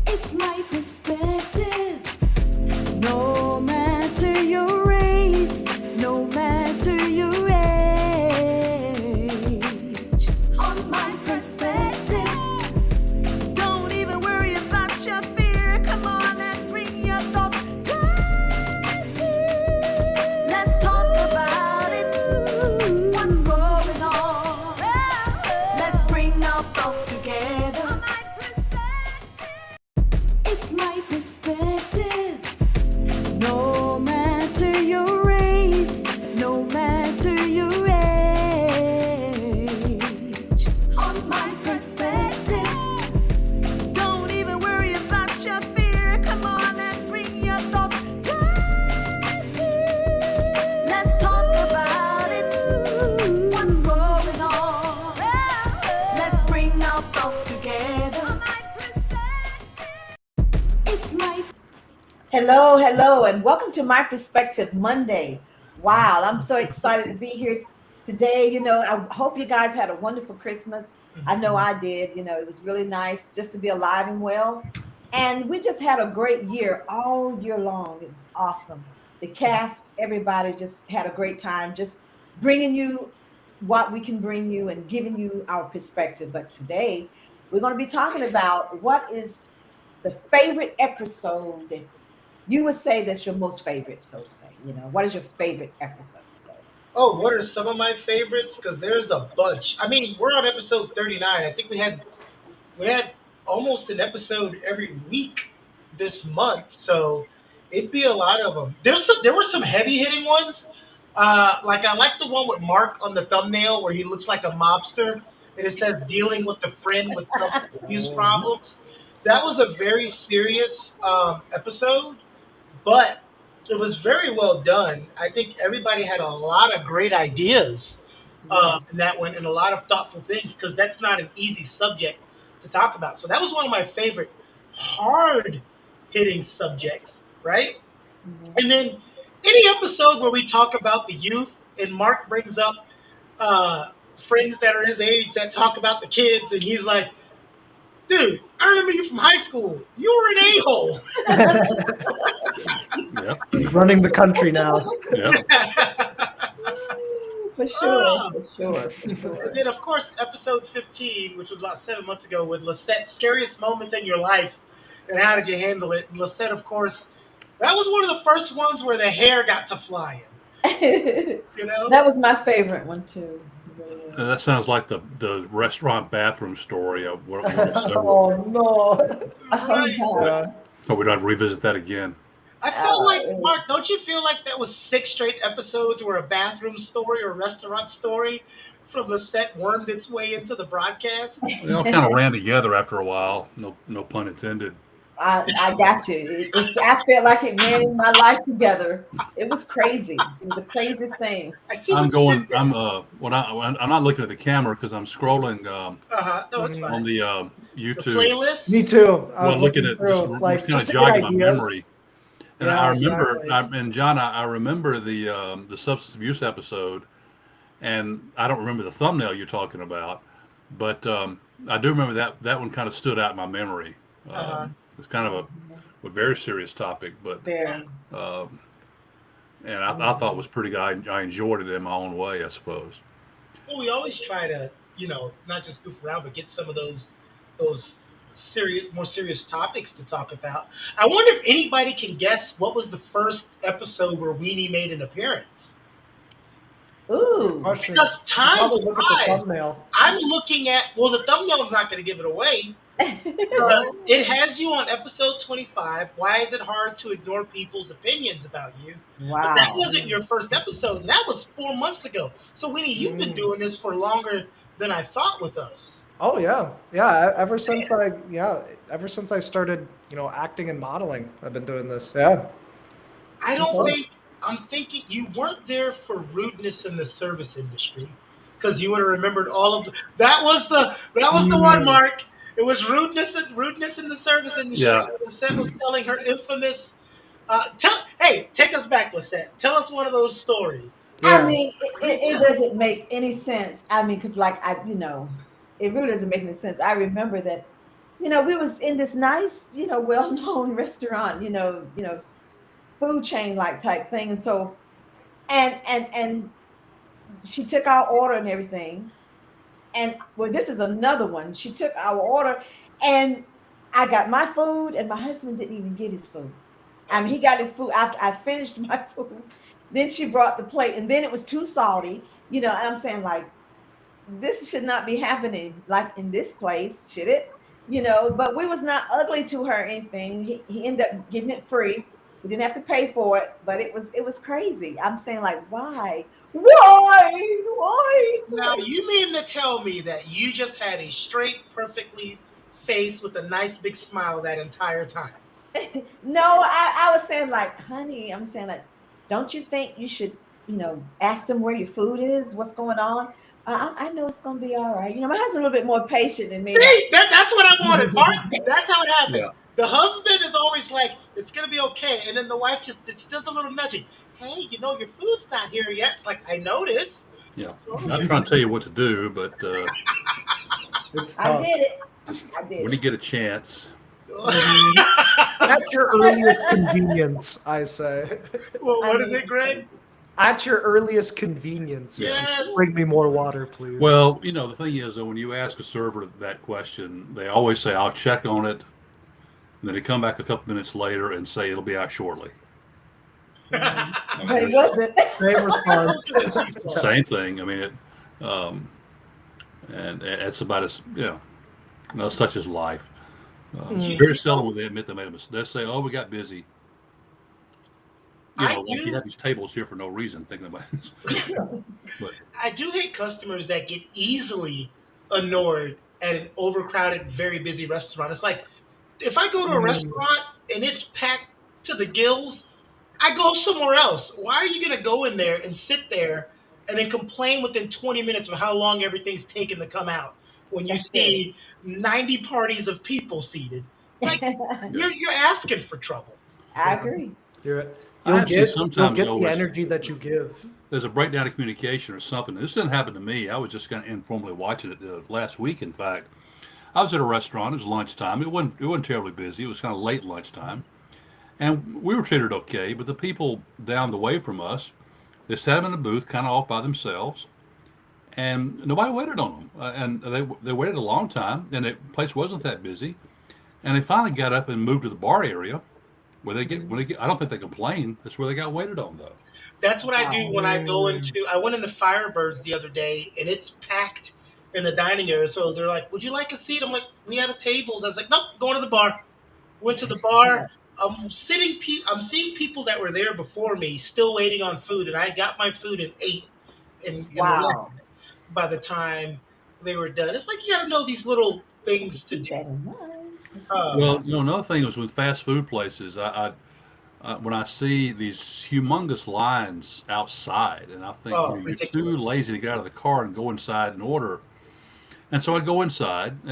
It's my perspective. No matter your race, no matter your age. On my perspective, don't even worry about your fear. Come on and bring your thoughts right here. Let's talk about it. What's going on? Let's bring our thoughts together. It's my perspective. No matter your race, no matter your age. On my perspective, don't even worry about your fear. Come on and bring your thoughts right here. Let's talk about it. What's going on? Let's bring our thoughts together. It's my Hello, and welcome to My Perspective Monday. Wow, I'm so excited to be here today. I hope you guys had a wonderful Christmas. I know I did. It was really nice just to be alive and well. And we just had a great year all year long. It was awesome. The cast, everybody just had a great time, just bringing you what we can bring you and giving you our perspective. But today, we're going to be talking about what is the favorite episode that you would say that's your most favorite, so to say. What is your favorite episode? So, Oh, what are some of my favorites? Because there's a bunch. I mean, we're on episode 39. I think we had almost an episode every week this month, so it'd be a lot of them. There were some heavy hitting ones. Like I like the one with Mark on the thumbnail where he looks like a mobster, and it says dealing with a friend with substance abuse problems. That was a very serious episode, but it was very well done. I think everybody had a lot of great ideas yes. in that one and a lot of thoughtful things because that's not an easy subject to talk about. So that was one of my favorite hard hitting subjects, right? Mhm. And then any episode where we talk about the youth and Mark brings up uh, friends that are his age that talk about the kids, and he's like, dude, I remember you from high school. You were an a-hole. Yep. He's running the country now. Yep. For sure, Ah, for sure, for and sure. then, of course, episode 15, which was about 7 months ago, with Lisette, scariest moments in your life, and how did you handle it? And Lisette, of course, that was one of the first ones where the hair got to flying. That You know? was my favorite one too. It really That was. sounds like the restaurant bathroom story. Oh no. Oh Right. God. Yeah. So we don't have to revisit that again. I felt like, It Mark, was don't you feel like that was 6 straight episodes where a bathroom story or restaurant story from Lisette wormed its way into the broadcast? They all kind of ran together after a while. No pun intended. I got you. I felt like it ran my life together. It was crazy. It was the craziest thing. I see I'm what you did going. there. When I'm not looking at the camera because I'm scrolling No, it's on fine. the The YouTube. playlist. Me too. I Well, was looking looking at just, through, like, kind of just to get jogging my ideas. memory. And Yeah, I remember, exactly. and John, I remember the substance abuse episode, and I don't remember the thumbnail you're talking about, but I do remember that one kind of stood out in my memory. Uh-huh. It's kind of a very serious topic, but Very. um, and I thought it was pretty good. I enjoyed it in my own way, I suppose. Well, we always try to, not just goof around, but get some of those more serious topics to talk about. I wonder if anybody can guess what was the first episode where Weenie made an appearance. Good Ooh. question. Because You time probably look at the flies. thumbnail. I'm looking at, well, the thumbnail is not going to give it away. Because it has you on episode 25. Why is it hard to ignore people's opinions about you? But that Wow. wasn't your first episode. And that was 4 months ago. So, Winnie, you've been doing this for longer than I thought with us. Oh yeah, yeah. Ever since I started, acting and modeling, I've been doing this. Yeah. I don't Okay. think, I'm thinking you weren't there for rudeness in the service industry. Because you would have remembered all of that was the one, Mark. It was rudeness in the service industry. Yeah. Lisette was telling her infamous. Take us back, Lisette. Tell us one of those stories. I Yeah. mean, it doesn't make any sense. I mean, because it really doesn't make any sense. I remember that, we was in this nice, well-known restaurant, food chain like type thing, and so, and she took our order and everything, and well, this is another one. She took our order, and I got my food, and my husband didn't even get his food. I mean, he got his food after I finished my food. Then she brought the plate, and then it was too salty. And I'm saying, like, this should not be happening, like in this place, should it? But we was not ugly to her or anything. He ended up getting it free. We didn't have to pay for it, but it was crazy. I'm saying, like, why? Why? Now, you mean to tell me that you just had a straight, perfectly face with a nice big smile that entire time? No, I was saying, like, honey, I'm saying, like, don't you think you should, ask them where your food is, what's going on? I know it's gonna be all right. My husband's a little bit more patient than me. See, that's what I wanted, Mark. That's how it happens. Yeah. The husband is always like, it's going to be okay. And then the wife just does a little nudging. Hey, your food's not here yet. It's like, I noticed. Yeah, I'm not trying to tell you what to do, but It's I tough. did it. I did. when you get a chance, At your earliest convenience, I say. Well, I what mean, is it, it's Greg? crazy. At your earliest convenience. Yes. Bring me more water, please. well, the thing is, though, when you ask a server that question, they always say, "I'll check on it," and then they come back a couple minutes later and say it'll be out shortly. But it wasn't. Same response. It's the same thing. I mean, and it's about as such as life. Very seldom will they admit they made a mistake. They say, "Oh, we got busy." I Like do- you have these tables here for no reason, thinking about it. But I do hate customers that get easily annoyed at an overcrowded, very busy restaurant. It's like, if I go to a restaurant and it's packed to the gills, I go somewhere else. Why are you going to go in there and sit there and then complain within 20 minutes of how long everything's taken to come out when you That's see 90 parties of people seated? It's like, you're asking for trouble. I agree. You'll Actually, get sometimes the always- energy that you give. there's a breakdown of communication or something. This didn't happen to me. I was just kind of informally watching it last week. In fact, I was at a restaurant. It was lunchtime. It wasn't terribly busy. It was kind of late lunchtime, and we were treated okay. But the people down the way from us, they sat them in a booth, kind of off by themselves, and nobody waited on them. And they waited a long time, and the place wasn't that busy. And they finally got up and moved to the bar area, where they get when they get. I don't think they complained. That's where they got waited on, though. That's what I do when I go into. I went into Firebirds the other day, and it's packed in the dining area. So they're like, "Would you like a seat?" I'm like, "We have tables." I was like, "Nope, going to the bar." Went to the bar. I'm seeing people that were there before me still waiting on food, and I got my food and ate. And Wow. left by the time they were done. It's like you got to know these little things to Keep do. that in mind. Well, another thing was with fast food places. When I see these humongous lines outside, and I think you're too ridiculous. lazy to get out of the car and go inside and order. And so I go inside,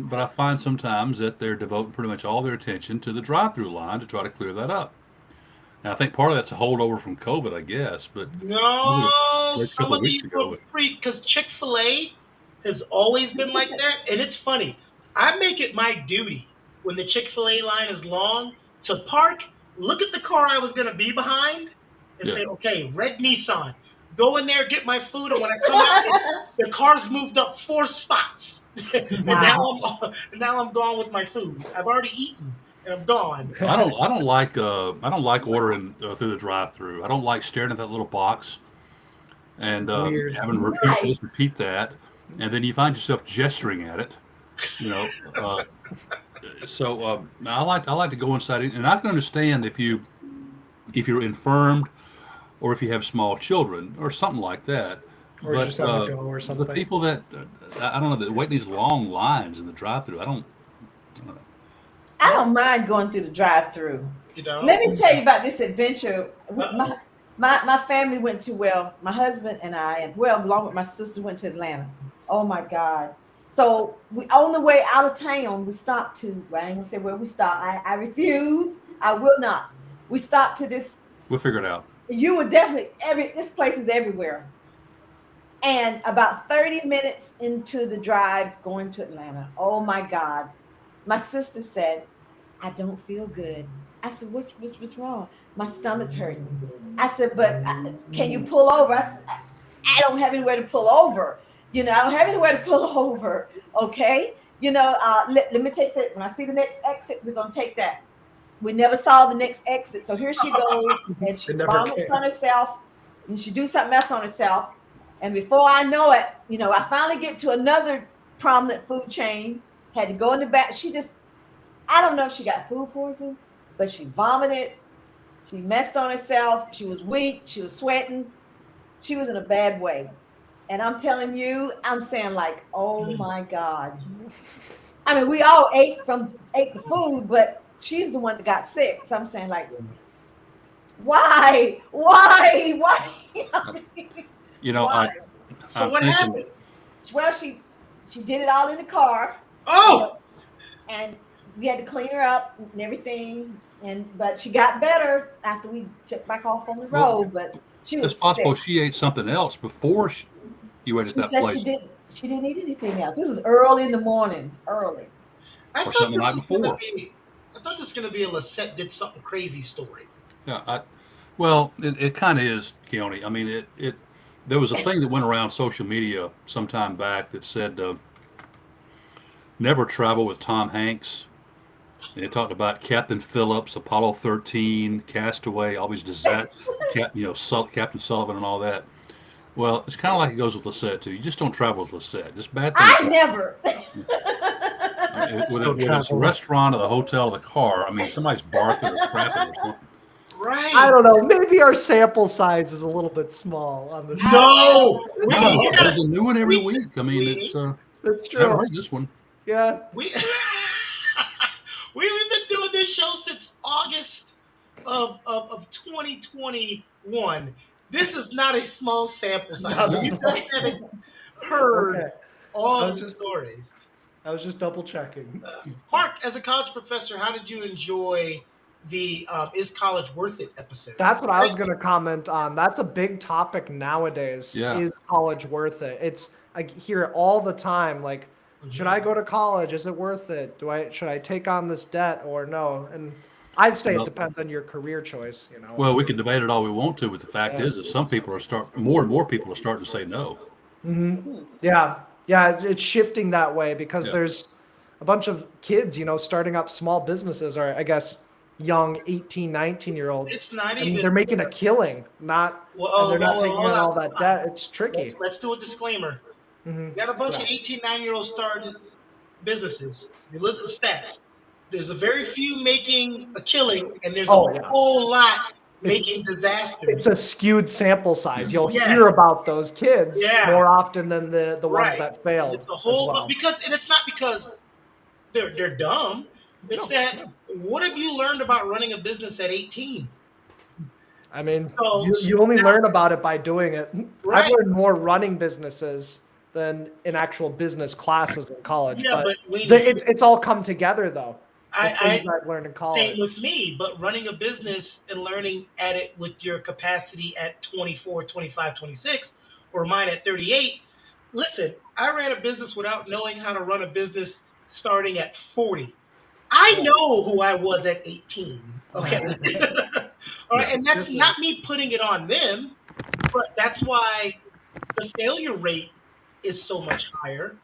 but I find sometimes that they're devoting pretty much all their attention to the drive-through line to try to clear that up. And I think part of that's a holdover from COVID, I guess. But No, a some couple of of weeks these ago, were free because Chick-fil-A has always been like that. And it's funny. I make it my duty when the Chick-fil-A line is long to park, look at the car I was going to be behind, and yeah. say, okay, red Nissan. Go in there, get my food, and when I come out, the car's moved up 4 spots. and now I'm gone with my food. I've already eaten and I'm gone. I don't like ordering through the drive-through. I don't like staring at that little box and Weird. having to Right. repeat that, and then you find yourself gesturing at it. You know, I like to go inside, and I can understand if you're infirmed or if you have small children or something like that. Or But just on the go or the something. people that I don't know that wait in these long lines in the drive-through, I don't. I don't mind going through the drive-through. You know? Let me tell you about this adventure. Uh-oh. My family went to, well, my husband and I, and well, along with my sister, went to Atlanta. Oh my God. So we on the way out of town, we stopped to, well, I ain't gonna say where we stopped. I refuse. I will not. We stopped to this, We'll figure it out. you would definitely, this place is everywhere. And about 30 minutes into the drive going to Atlanta, oh my God, my sister said, I don't feel good. I said, what's wrong? My stomach's hurting. I said, but can you pull over? I said, I don't have anywhere to pull over. I don't have anywhere to pull over. Okay. Let me take that. When I see the next exit, we're going to take that. We never saw the next exit. So here she goes and she It never vomits came. on herself and she do something else on herself. And before I know it, I finally get to another prominent food chain, had to go in the back. I don't know if she got food poisoning, but she vomited. She messed on herself. She was weak. She was sweating. She was in a bad way. And I'm telling you, I'm saying like, oh my God. I mean, we all ate the food, but she's the one that got sick. So I'm saying like, why? You know, Why? So I'm what thinking. happened? Well, she did it all in the car, Oh, and we had to clean her up and everything. But she got better after we took back off on the Well, road. But she it's was possible sick. she ate something else before you went to She that said place, she didn't eat anything else. This is early in the morning. Early. I or thought something the this night was gonna before. be. I thought this was gonna be a Lisette did something crazy story. Yeah, well, it kind of is, Keone. I mean, there was a thing that went around social media some time back that said never travel with Tom Hanks. And it talked about Captain Phillips, Apollo 13, Castaway, all these disaster, Captain Sullivan, and all that. Well, it's kind of like it goes with Lisette too. You just don't travel with Lisette. Just bad things. I never. Whether it's a restaurant or the hotel or the car, I mean, somebody's barking or crapping or something. Right. I don't know. Maybe our sample size is a little bit small on this. No, No, there's a new one every we- week. I mean, it's That's I haven't true. heard this one. Yeah. we we've been doing this show since August of 2021. This is not a small sample size. Not a You small just haven't heard Okay. all I of was the just- stories. I was just double checking. Mark, as a college professor, how did you enjoy the "Is College Worth It" episode? That's what I was going to comment on. That's a big topic nowadays. Yeah. Is college worth it? I hear it all the time. Like, should I go to college? Is it worth it? Should I take on this debt or no? And I'd say Well- it depends on your career choice. Well, we can debate it all we want to, but the fact is that some people more and more people are starting to say no. Yeah, it's shifting that way because Yeah. there's a bunch of kids, starting up small businesses, or I guess young 18, 19-year-olds. It's not and even- they're making a killing, and they're not taking on all that debt. It's tricky. Let's do a disclaimer. Mhm. You got a bunch of Yeah. 18, 9-year-olds starting businesses. You look at the stats. There's a very few making a killing, and there's Oh, a yeah. whole lot It's- making disasters. It's a skewed sample size. You'll Yes. hear about those kids Yeah. more often than the ones Right. that failed It's a whole, as well. and it's not because they're dumb. It's No, that no. what have you learned about running a business at 18? I mean, So you only learn about it by doing it. I've right, learned more running businesses than in actual business classes in college, yeah, but but we it's all come together though. The things I I've learned in same college. with me, but running a business and learning at it with your capacity at 24, 25, 26, or mine at 38. Listen, I ran a business without knowing how to run a business starting at 40. I Yeah. know who I was at 18. Okay. All right. Yeah. And that's not me putting it on them, but that's why the failure rate is so much higher.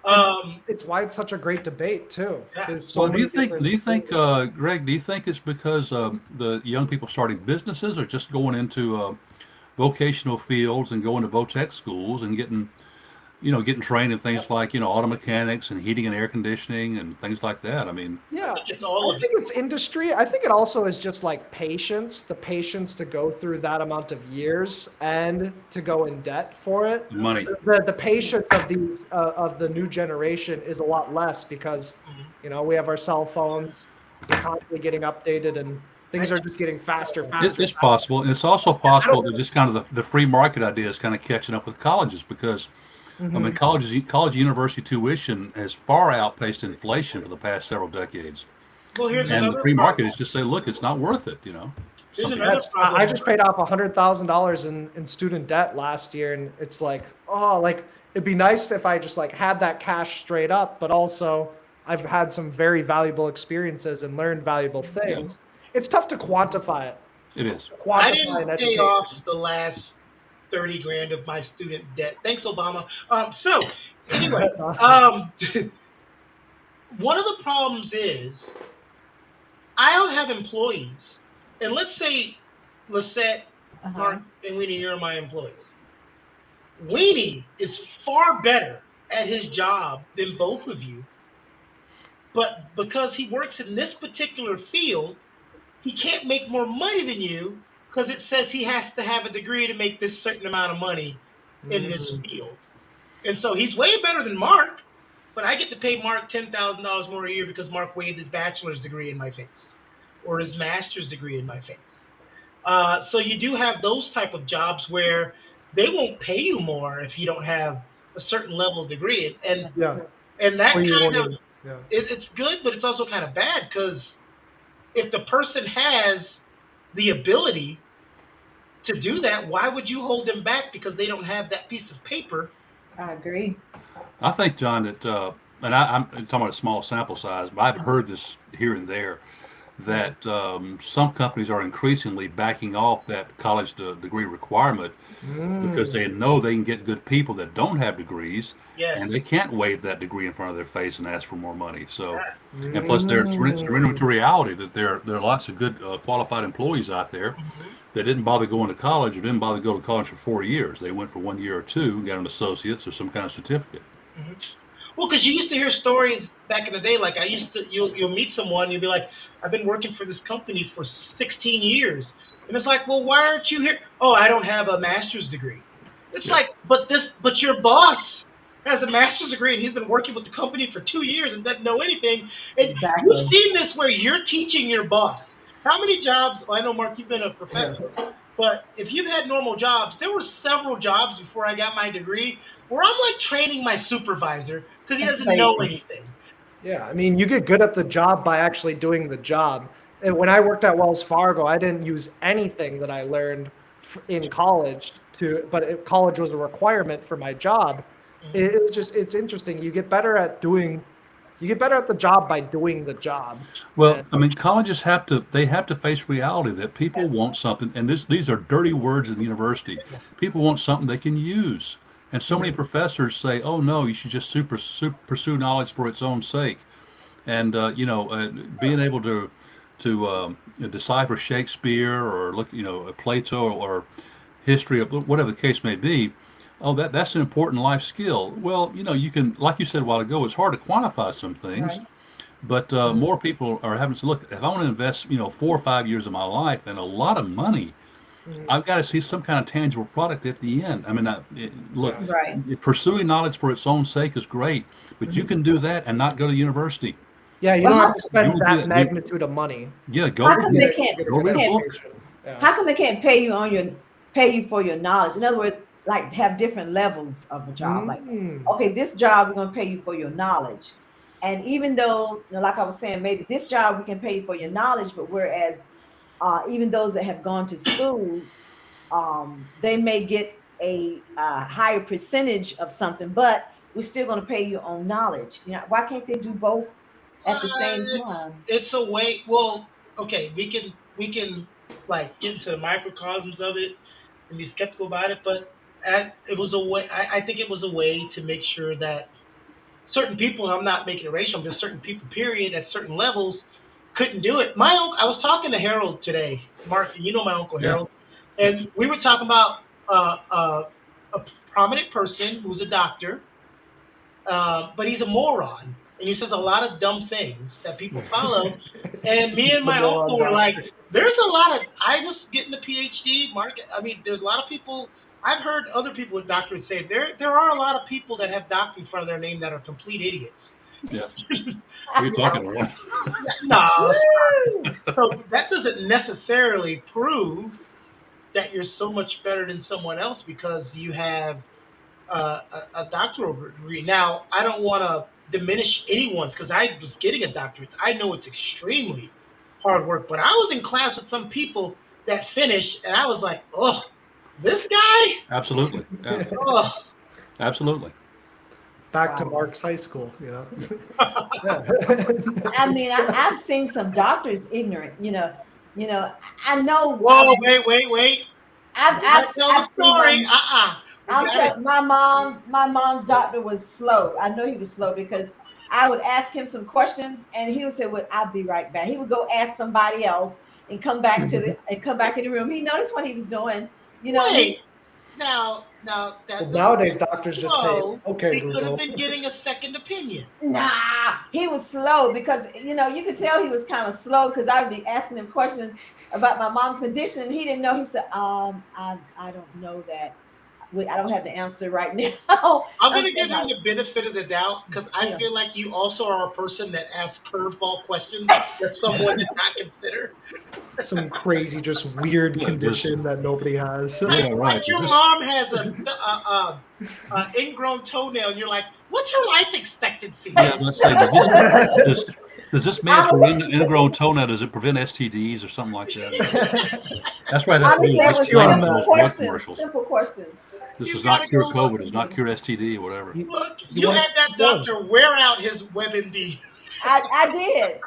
And Um, it's why it's such a great debate too. yeah. There's so Well, many different opinions. Greg, do you think it's because the young people starting businesses or just going into vocational fields and going to VOTEC schools and getting trained in things like, auto mechanics and heating and air conditioning and things like that? I mean, Yeah, It's all I of it. think it's industry. I think it also is just like patience, the patience to go through that amount of years and to go in debt for it. money. The patience of these of the new generation is a lot less because we have our cell phones, we're constantly getting updated, and things are just getting faster, faster. It's possible. And it's also I possible don't. that just kind of the free market idea is kind of catching up with colleges because I mean, college university tuition has far outpaced inflation for the past several decades. Well, here's And the another free market problem. is just say, look, it's not worth it, Here's Some people, another problem. I just paid off $100,000 in student debt last year, and it's like, oh, like it'd be nice if I just like had that cash straight up, but also I've had some very valuable experiences and learned valuable things. It's tough to quantify it. it is. I Quantify an didn't pay education. off the last 30 grand of my student debt. Thanks, Obama. So anyway, That's awesome. one of the problems is I don't have employees, and let's say Lisette, Uh-huh. Mark, and Weenie, you're my employees. Weenie is far better at his job than both of you, but because he works in this particular field, he can't make more money than you because it says he has to have a degree to make this certain amount of money in this field. And so he's way better than Mark, but I get to pay Mark $10,000 more a year because Mark waved his bachelor's degree in my face or his master's degree in my face. So you do have those type of jobs where they won't pay you more if you don't have a certain level of degree. And Yeah. that Or you kind won't of even- yeah. it's good, but it's also kind of bad because if the person has the ability to do that, why would you hold them back because they don't have that piece of paper? I agree. I think, John, that, and I'm talking about a small sample size, but I've heard this here and there that some companies are increasingly backing off that college degree requirement because they know they can get good people that don't have degrees Yes. and they can't wave that degree in front of their face and ask for more money. So, Yeah. and plus they're surrendering to reality that there are lots of good qualified employees out there that didn't bother going to college or didn't bother to go to college for 4 years. They went for 1 year or two, got an associate's or some kind of certificate. Well, because you used to hear stories back in the day. Like I used to, you'll meet someone, you'll be like, "I've been working for this company for 16 years," and it's like, "Well, why aren't you here?" "Oh, I don't have a master's degree." It's Yeah. like, but your boss has a master's degree and he's been working with the company for 2 years and doesn't know anything. And Exactly. you've seen this where you're teaching your boss. How many jobs? I know, Mark, you've been a professor, but if you've had normal jobs, there were several jobs before I got my degree where I'm like training my supervisor because he That's doesn't know crazy. anything. Yeah, I mean, you get good at the job by actually doing the job. And when I worked at Wells Fargo, I didn't use anything that I learned in college but college was a requirement for my job. It was just, it's interesting. You get better at the job by doing the job. Well, And- I mean, colleges have to face reality that people want something, and these are dirty words in the university. People want something they can use, and so many professors say, "Oh no, you should just pursue knowledge for its own sake," and being able to decipher Shakespeare or look, Plato or history, whatever the case may be. Oh, that's an important life skill. Well, you can, like you said a while ago, it's hard to quantify some things. Right. But more people are having to look. If I want to invest, 4 or 5 years of my life and a lot of money, I've got to see some kind of tangible product at the end. I mean, look, Right. pursuing knowledge for its own sake is great, but you can do that and not go to university. Yeah, you Well, don't how- have to spend You- that you- magnitude of money. Yeah, go How come read, they can't? go read a can't- book. Yeah. How come they can't pay you for your knowledge? In other words, like have different levels of a job. Like, Mm. okay, this job we're gonna pay you for your knowledge, and even though, like I was saying, maybe this job we can pay you for your knowledge, but whereas even those that have gone to school, they may get a higher percentage of something, but we're still gonna pay you on knowledge. You know, why can't they do both at the same time? It's a way. Well, okay, we can like get into the microcosms of it and be skeptical about it, but it was a way. I think it was a way to make sure that certain people, and I'm not making it racial, just certain people, period, at certain levels, couldn't do it. My uncle, I was talking to Harold today, Mark. You know my uncle Yeah. Harold, and we were talking about a prominent person who's a doctor, but he's a moron, and he says a lot of dumb things that people follow. And me and my The moron uncle were like, doctor. "There's a lot of." I was getting a PhD, Mark. I mean, there's a lot of people. I've heard other people with doctorates say there are a lot of people that have doctor in front of their name that are complete idiots. Yeah. What are you talking about? No, Woo! so that doesn't necessarily prove that you're so much better than someone else because you have a doctoral degree. Now, I don't want to diminish anyone's because I was getting a doctorate. I know it's extremely hard work, but I was in class with some people that finished, and I was like, oh, this guy? Absolutely. Yeah, Oh, absolutely. Back to Wow. Mark's high school, you know. I mean, I've seen some doctors ignorant. You know. I know. whoa, wait. I've Let's tell the I've seen story. my mom's doctor was slow. I know he was slow because I would ask him some questions and he would say, "Well, I'll be right back." He would go ask somebody else and come back in the room. He noticed what he was doing. You know, Wait, now that Well, nowadays, doctors just say, slow, "Okay, he could Google." have been getting a second opinion. nah, he was slow because you could tell he was kind of slow because I would be asking him questions about my mom's condition and he didn't know. He said, I don't know that. I don't have the answer right now." I'm I going to said, give him the benefit of the doubt because I Yeah. feel like you also are a person that asks curveball questions that someone did not consider. Some crazy, just weird Yeah, condition that nobody has. Yeah, right. Like your Is this- mom has a ingrown toenail, and you're like, "What's your life expectancy?" Yeah, let's say, does this man's ingrown toenail, does it prevent STDs or something like that? That's right. That's Honestly, really that was explains simple those drug questions. commercials. Simple questions. This You does not gotta cure go COVID. look. Does not cure STD or whatever. Look, You you wanna had that sit down. doctor wear out his WebMD. I did.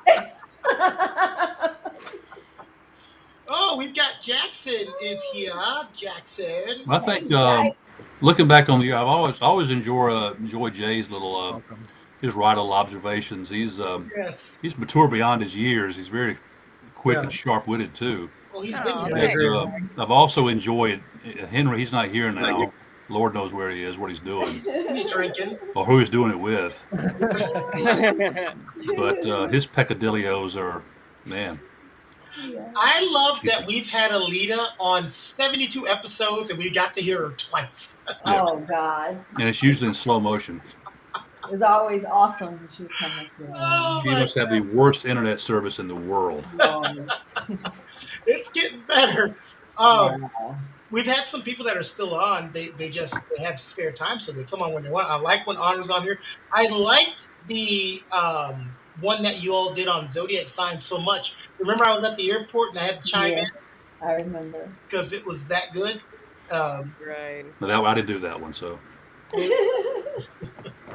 Oh, we've got Jackson is here. Jackson. I think Right. looking back on the year, I've always enjoy Jay's little Welcome. his riddle observations. He's Yes. mature beyond his years. He's very quick Yeah. and sharp witted too. Well, he's Oh, been But, here. thanks. I've also enjoyed Henry. He's not here now. Lord knows where he is, what he's doing, He's drinking. or who he's doing it with. But his peccadillos are, man. I love that we've had Alita on 72 episodes and we got to hear her twice. Yeah. Oh God, And it's usually in slow motion. it was always awesome when she would come up here. Oh, She my must have the worst internet service in the world. Lord. It's getting better. Wow. We've had some people that are still on. They have spare time, so they come on when they want. I like when Honor's on here. I liked the one that you all did on zodiac signs so much. Remember, I was at the airport and I had to chime Yeah. in I remember. because it was that good. Right. But I didn't do that one, so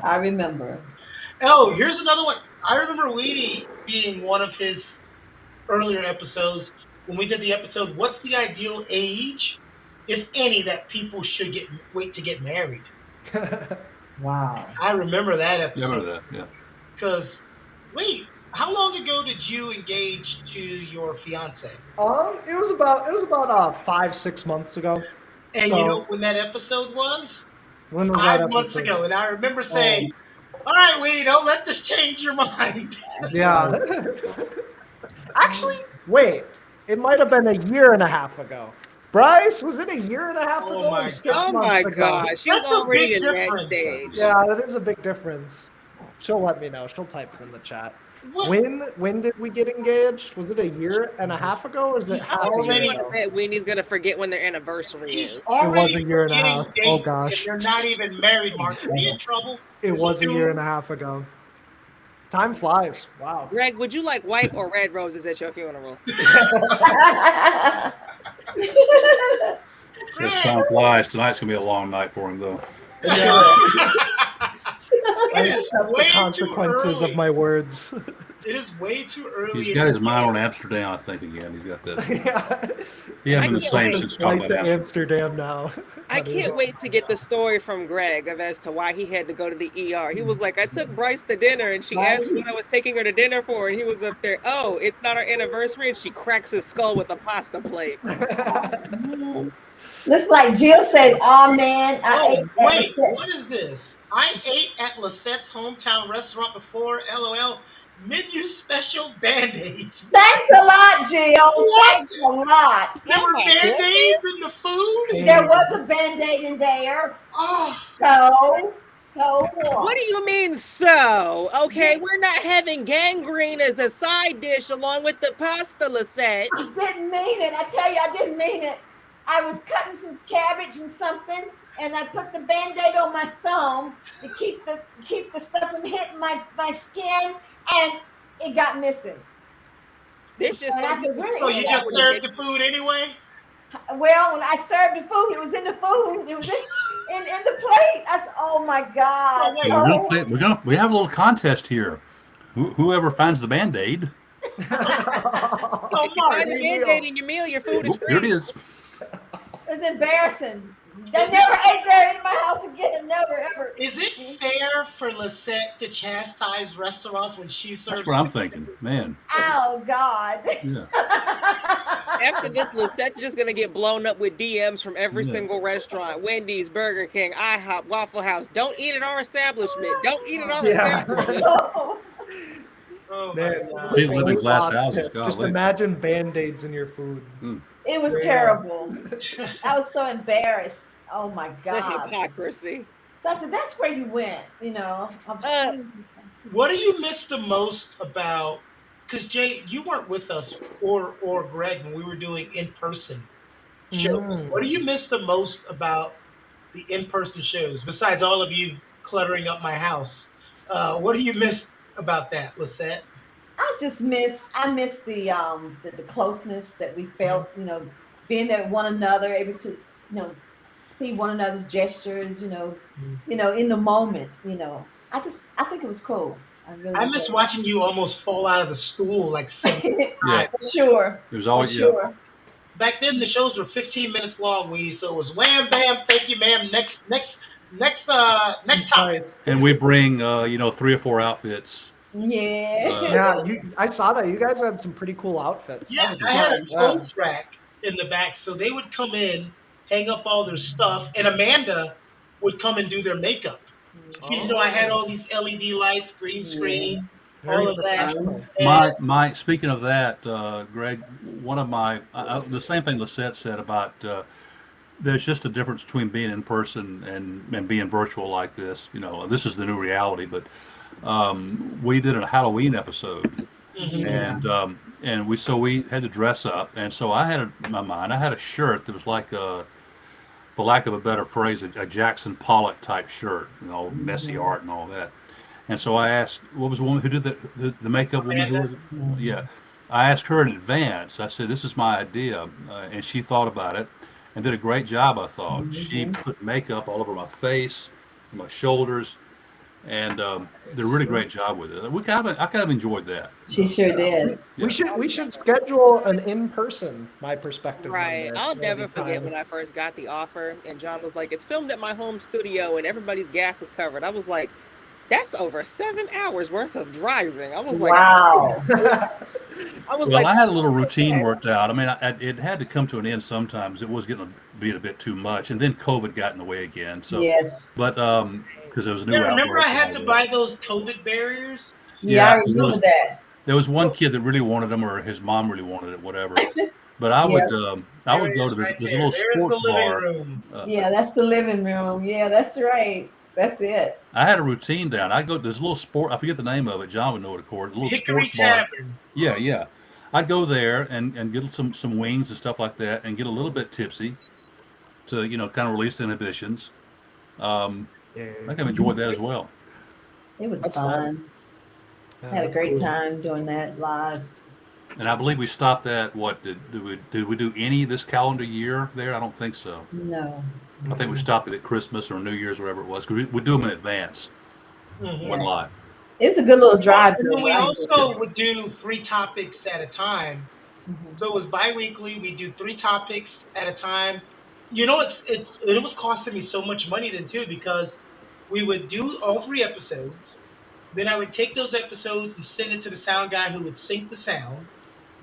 I remember. Oh, here's another one. I remember Weedy being one of his earlier episodes when we did the episode. What's the ideal age, if any, that people should wait to get married? Wow. I remember that you episode. remember that? Yeah. Because, wait, how long ago did you engage to your fiance? It was about 5-6 months ago. And So- you know when that episode was? When was that 5 months episode? ago. And I remember saying, all right, Weedy, don't let this change your mind. Yeah. Actually, wait. It might have been a year and a half ago. Bryce, was it a year and a half Oh ago? my or 6 Oh months my ago? gosh, she's That's a already big in that difference. stage. Yeah, that is a big difference. She'll let me know. She'll type it in the chat. What? When did we get engaged? Was it a year and a half ago, or is it half a already- year I ago? bet Wendy's gonna forget when their anniversary He's is. already a year and a forgetting half. dates, Oh, gosh. and they're not even married, Mark. Is he in trouble? It Is was he a year and a half ago. Time flies. Wow. Greg, would you like white or red roses at your funeral? As time flies, tonight's gonna be a long night for him, though. Yeah, It is accept way the too consequences early. of my words. It is way too early. He's got his mind on Amsterdam, I think. Again, he's got that. Yeah. He hasn't been the can't same wait. since talking Flight about to Amsterdam. Amsterdam now. I can't wait to get the story from Greg as to why he had to go to the ER. He was like, I took Bryce to dinner and she asked me what I was taking her to dinner for. And he was up there, oh, it's not our anniversary. And she cracks his skull with a pasta plate. Looks like Jill says, "Oh man, I Oh, ate at wait, Lisette's." what is this? I ate at Lisette's hometown restaurant before, LOL. Menu special Band-Aids. Thanks a lot, Jill. Thanks a lot. There were my Band-Aids in the food? There was a Band-Aid in there. Oh, So What do you mean so? Okay, we're not having gangrene as a side dish along with the pasta, Lisette. I didn't mean it. I tell you, I didn't mean it. I was cutting some cabbage and something, and I put the Band-Aid on my thumb to keep the stuff from hitting my skin, and it got missing. This just And I so said, "Where so is you that?" just served the food anyway? Well, when I served the food, it was in the food. It was in the plate. I said, "Oh my God!" Oh, wait. Well, we have a little contest here. Whoever finds the Band-Aid, Oh, if you Mark. find a Band-Aid in your meal, your food is here it free. is. It was embarrassing. They never ate there in my house again. Never ever. Is it fair for Lisette to chastise restaurants when she serves? That's what I'm thinking, man. Oh God. Yeah. After this, Lisette's just gonna get blown up with DMs from every Yeah. single restaurant: Wendy's, Burger King, IHOP, Waffle House. Don't eat at our establishment. Don't eat at our Yeah. establishment. Oh, my Man, God. See, live in glass lost houses, it. Just golly. imagine Band-Aids in your food. It was Yeah. terrible. I was so embarrassed. Oh my The God. hypocrisy. So I said, "That's where you went." You know. What do you miss the most about? Because Jay, you weren't with us or Greg when we were doing in-person shows. Mm. What do you miss the most about the in-person shows? Besides all of you cluttering up my house, what do you miss about that, Lisette? I miss the closeness that we felt, you know, being there with one another, able to, see one another's gestures, in the moment, I think it was cool. I miss watching you almost fall out of the stool like Yeah. For sure. It was For always sure. back then. The shows were 15 minutes long, so it was wham bam, thank you, ma'am. Next topic. Nice. And we bring 3 or 4 outfits. Yeah. Yeah, I saw that. You guys had some pretty cool outfits. Yeah, That was I had a fun. clothes rack in the back, so they would come in, hang up all their stuff, and Amanda would come and do their makeup. I had all these LED lights, green screen, Very all of that. professional. And My speaking of that, Greg, one of my the same thing Lisette said about there's just a difference between being in person and being virtual like this. This is the new reality. But we did a Halloween episode, and we had to dress up, and so I had in my mind I had a shirt that was like for lack of a better phrase, a Jackson Pollock type shirt, messy art and all that. And so I asked, what was the woman who did the makeup woman? Who was it? Yeah. I asked her in advance. I said, this is my idea. And she thought about it and did a great job, I thought. She put makeup all over my face, my shoulders, and did a really great job with it. I kind of enjoyed that. She sure did. Yeah. We should schedule an in-person, my perspective. Right. Monday. I'll never Anytime. forget when I first got the offer and John was like, it's filmed at my home studio and everybody's gas is covered. I was like, that's over 7 hours worth of driving. I was like, Wow. I was Well, like, I had a little routine worked out. I mean, it had to come to an end sometimes. It was getting to be a bit too much. And then COVID got in the way again. So, Yes. But because there was a new remember outbreak I and had all to that. buy those COVID barriers? Yeah, I Yeah, remember that. There was one kid that really wanted them, or his mom really wanted it, whatever. But I would go to Right there's a there. little There's sports the living bar. room. Yeah, that's the living room. Yeah, that's right. That's it. I had a routine down. I go to this little sport. I forget the name of it. John would know it, of course. A little Hickory sports bar. Tavern. Yeah, yeah. I'd go there and get some wings and stuff like that, and get a little bit tipsy to kind of release the inhibitions. I kind of enjoyed that as well. It was That's fun. Yeah, Had a that's great cool. time doing that live. And I believe we stopped at what did we do any this calendar year there? I don't think so. No. I think we stopped it at Christmas or New Year's, whatever it was, because we do them in advance. Mhm. Went live. It was a good little drive. And then we though. also would do 3 topics at a time. Mhm. So it was bi-weekly. We do 3 topics at a time. You know, it was costing me so much money then too, because we would do all 3 episodes. Then I would take those episodes and send it to the sound guy who would sync the sound.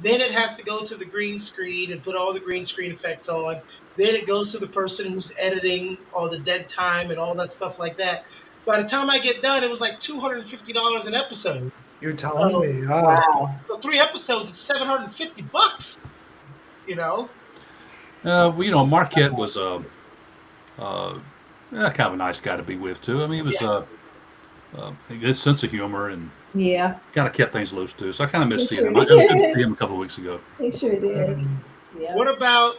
Then it has to go to the green screen and put all the green screen effects on. Then it goes to the person who's editing all the dead time and all that stuff like that. By the time I get done, it was like $250 an episode. You're telling me. Oh. Wow. So 3 episodes is $750. You know. Well, Marquette was kind of a nice guy to be with too. I mean, he was a good sense of humor and Yeah, kind of kept things loose too. So I kind of missed He seeing him. sure I was good to did. see him a couple of weeks ago. he sure did. Mhm. Yeah. What about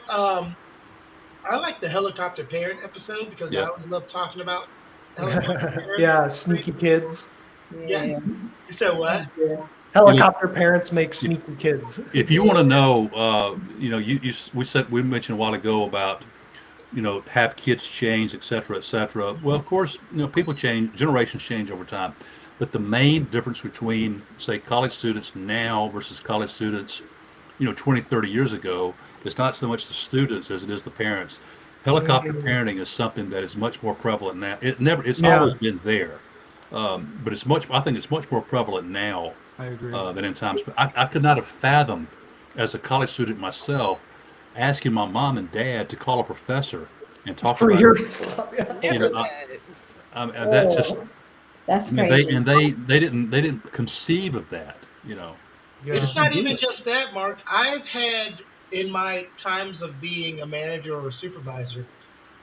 I like the helicopter parent episode because I Yeah. always love talking about helicopter parents. Yeah, sneaky kids. Yeah. Yeah. You said what? That's good. Helicopter parents make sneaky kids. If you want to know, we mentioned a while ago about have kids change, et cetera, et cetera. Well, of course, people change, generations change over time. But the main difference between, say, college students now versus college students, 20, 30 years ago, is not so much the students as it is the parents. Helicopter Mhm. parenting is something that is much more prevalent now. It's Yeah. always been there. But I think it's much more prevalent now I agree. than in times. But I could not have fathomed, as a college student myself, asking my mom and dad to call a professor and talk For about your it. stuff. Yeah. Never know, had it. That just, That's I mean, crazy. they didn't conceive of that. It's Yeah. not even just that, Mark. I've had in my times of being a manager or a supervisor,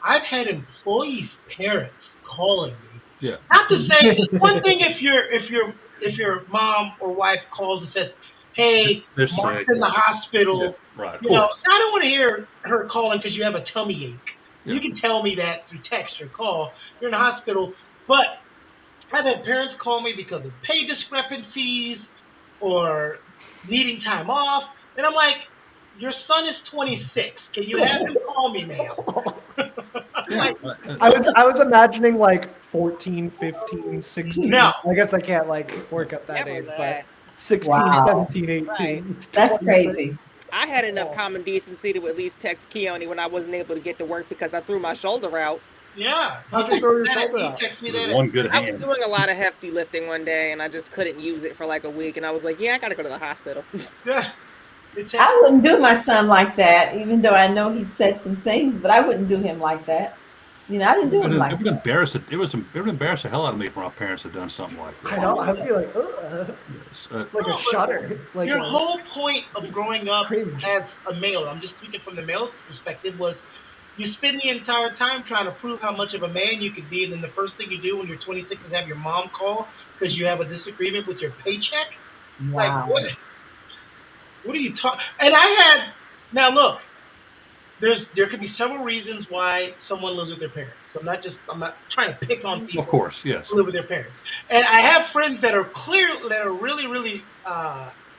I've had employees' parents calling me. Yeah. Not to say one thing if your mom or wife calls and says, "Hey, They're Mark's sick. in the hospital." Yeah, right. Of You know, course. I don't want to hear her calling because you have a tummy ache. Yeah. You can tell me that through text or call. You're in the hospital, but I've had parents call me because of pay discrepancies or needing time off, and I'm like, "Your son is 26. Can you have him call me now?" Yeah. I was imagining like 14, 15, 16. No. I guess I can't like work up that Never age, that. but 16, Wow. 17, 18. Right. It's That's 26. crazy. I had enough common decency to at least text Keone when I wasn't able to get to work because I threw my shoulder out. Yeah. How'd you throw your He shoulder out? texted me With that. one good I was hand. doing a lot of hefty lifting one day and I just couldn't use it for like a week. And I was like, yeah, I got to go to the hospital. Yeah. He texted I wouldn't do my son like that, even though I know he'd said some things, but I wouldn't do him like that. I didn't do him like It would that. embarrass the hell out of me if my parents had done something like that. I know. I'd be like, ugh, Yes. like a shudder. Like Your a, whole point of growing up cringe. as a male, I'm just speaking from the male's perspective, was you spend the entire time trying to prove how much of a man you could be, and then the first thing you do when you're 26 is have your mom call because you have a disagreement with your paycheck. Wow. Like, what are you talking? And I had, now look, there could be several reasons why someone lives with their parents. So I'm not trying to pick on people Of course, yes. who live with their parents. And I have friends that are really, really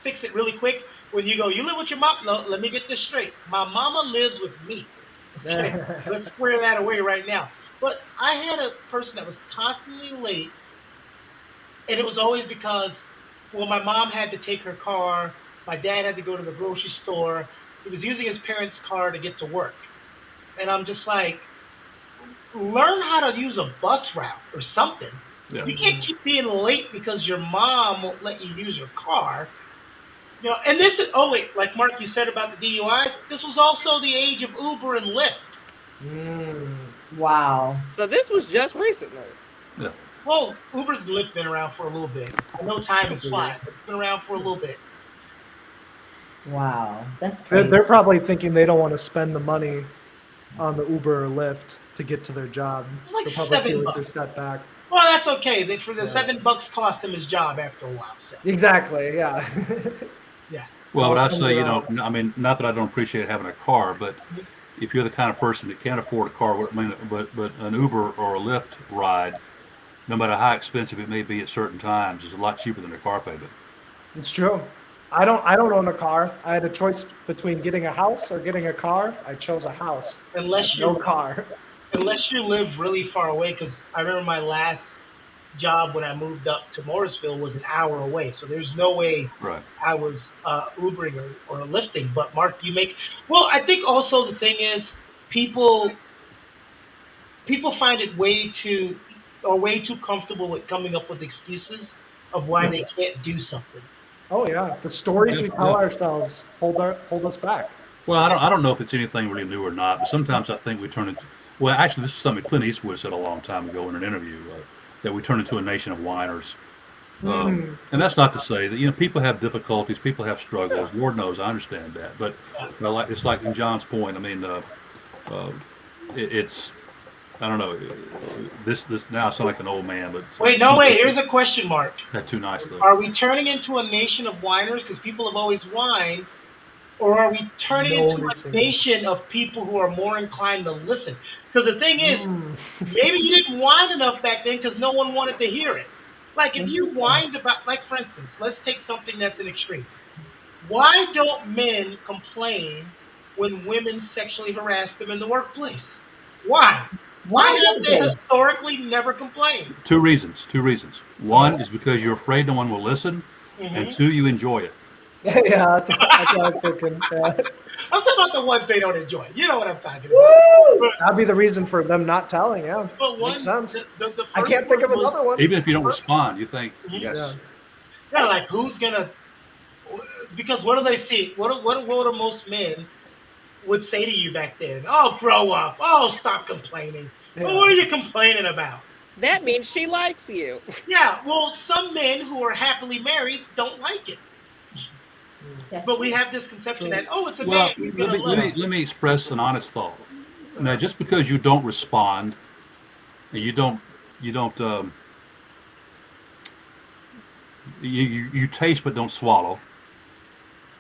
fix it really quick. When you go, you live with your mom? No, let me get this straight. My mama lives with me. Okay? Let's square that away right now. But I had a person that was constantly late, and it was always because, well, my mom had to take her car, my dad had to go to the grocery store. He was using his parents' car to get to work. And I'm just like, learn how to use a bus route or something. Yeah. You can't keep being late because your mom won't let you use your car. And this is, oh wait, like Mark, you said about the DUIs, this was also the age of Uber and Lyft. Mm. Wow. So this was just recently. Well, Uber's and Lyft been around for a little bit. I know time is flying, but it's been around for a little bit. Wow. That's They're, crazy. they're probably thinking they don't want to spend the money on the Uber or Lyft. to get to their job. Like The public feel like they're $7. set back. Well, that's okay. For the Yeah. $7 cost him his job after a while. So Exactly. Yeah. yeah. Well, but I'd Well, say, and, I mean, not that I don't appreciate having a car, but if you're the kind of person that can't afford a car, I mean, but an Uber or a Lyft ride, no matter how expensive it may be at certain times, is a lot cheaper than a car payment. It's true. I don't own a car. I had a choice between getting a house or getting a car. I chose a house. Unless No you car. unless you live really far away, because I remember my last job when I moved up to Morrisville was an hour away. So there's no way Right. I was Ubering or lifting. But Mark, well, I think also the thing is people find it way too comfortable with coming up with excuses of why they can't do something. Oh yeah, the stories we tell Yeah. ourselves hold us back. Well, I don't know if it's anything really new or not, but sometimes I think we turn into, well, actually, this is something Clint Eastwood said a long time ago in an interview, that we turn into a nation of whiners. And that's not to say that, people have difficulties, people have struggles. Lord knows, I understand that. But it's like in John's point, I mean, it's, I don't know, this now I sound like an old man, but. Wait, here's a question mark. That's too nice, though. Are we turning into a nation of whiners because people have always whined? Or are we turning into a nation of people who are more inclined to listen? Because the thing is, maybe you didn't whine enough back then because no one wanted to hear it. Like if you whined about, like for instance, let's take something that's an extreme. Why don't men complain when women sexually harass them in the workplace? Why? Why have they historically never complained? Two reasons. One is because you're afraid no one will listen, and two, you enjoy it. Yeah, that's what I was thinking. Yeah. I'm talking about the ones they don't enjoy. You know what I'm talking about. That'd be the reason for them not telling. Yeah, But makes sense. The I first can't think of one was- another one. Even if you don't respond, you think, yes. Yeah, like who's gonna? Because what do they see? What do most men would say to you back then? Oh, grow up. Oh, stop complaining. Yeah. Well, what are you complaining about? That means she likes you. Yeah, well, some men who are happily married don't like it. But we have this conception that, it's a Well, man. He's gonna love it. let me express an honest thought. Now, just because you don't respond, and you taste but don't swallow.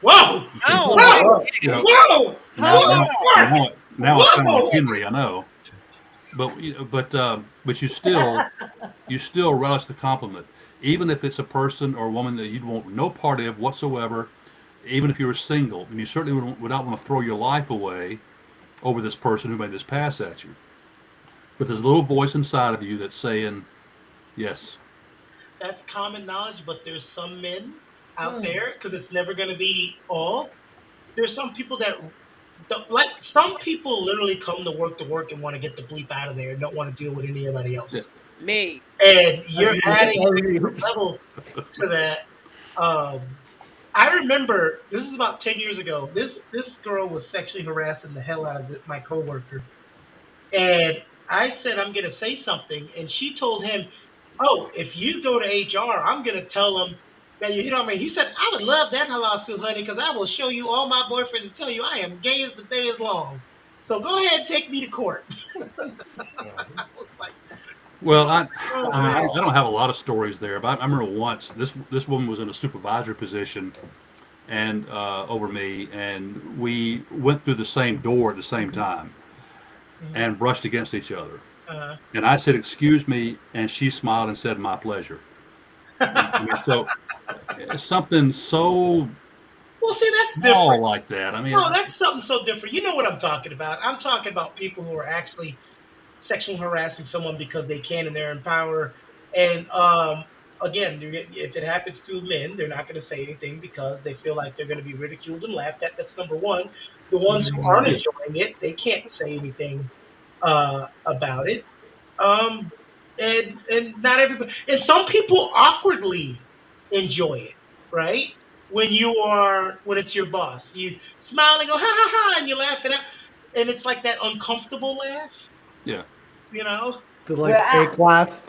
Whoa! Oh, Whoa! Now I sound like Henry, I know. But you still relish the compliment, even if it's a person or a woman that you'd want no part of whatsoever. Even if you were single, and you certainly would not want to throw your life away over this person who made this pass at you. But there's a little voice inside of you that's saying, yes. That's common knowledge, but there's some men out there, because it's never going to be all. There's some people that, some people literally come to work and want to get the bleep out of there and don't want to deal with anybody else. Yeah. me. And you're adding a level to that. I remember, this is about 10 years ago, this girl was sexually harassing the hell out of my coworker. And I said, I'm going to say something. And she told him, if you go to HR, I'm going to tell them that you hit on me. He said, I would love that lawsuit, honey, because I will show you all my boyfriends and tell you I am gay as the day is long. So go ahead and take me to court. I was like, Well, I don't have a lot of stories there, but I remember once this woman was in a supervisory position and over me, and we went through the same door at the same time and brushed against each other. And I said, "Excuse me," and she smiled and said, "My pleasure." I mean, so something so well, see, that's small different. like that. I mean, No, that's something so different. You know what I'm talking about. I'm talking about people who are actually sexually harassing someone because they can and they're in power. And again, if it happens to men, they're not going to say anything because they feel like they're going to be ridiculed and laughed at. That's number one. The ones who aren't enjoying it, they can't say anything about it. And not everybody. And some people awkwardly enjoy it, right? When it's your boss, you smile and go ha ha ha, and you laugh it out, and it's like that uncomfortable laugh. yeah. You know, The fake laugh.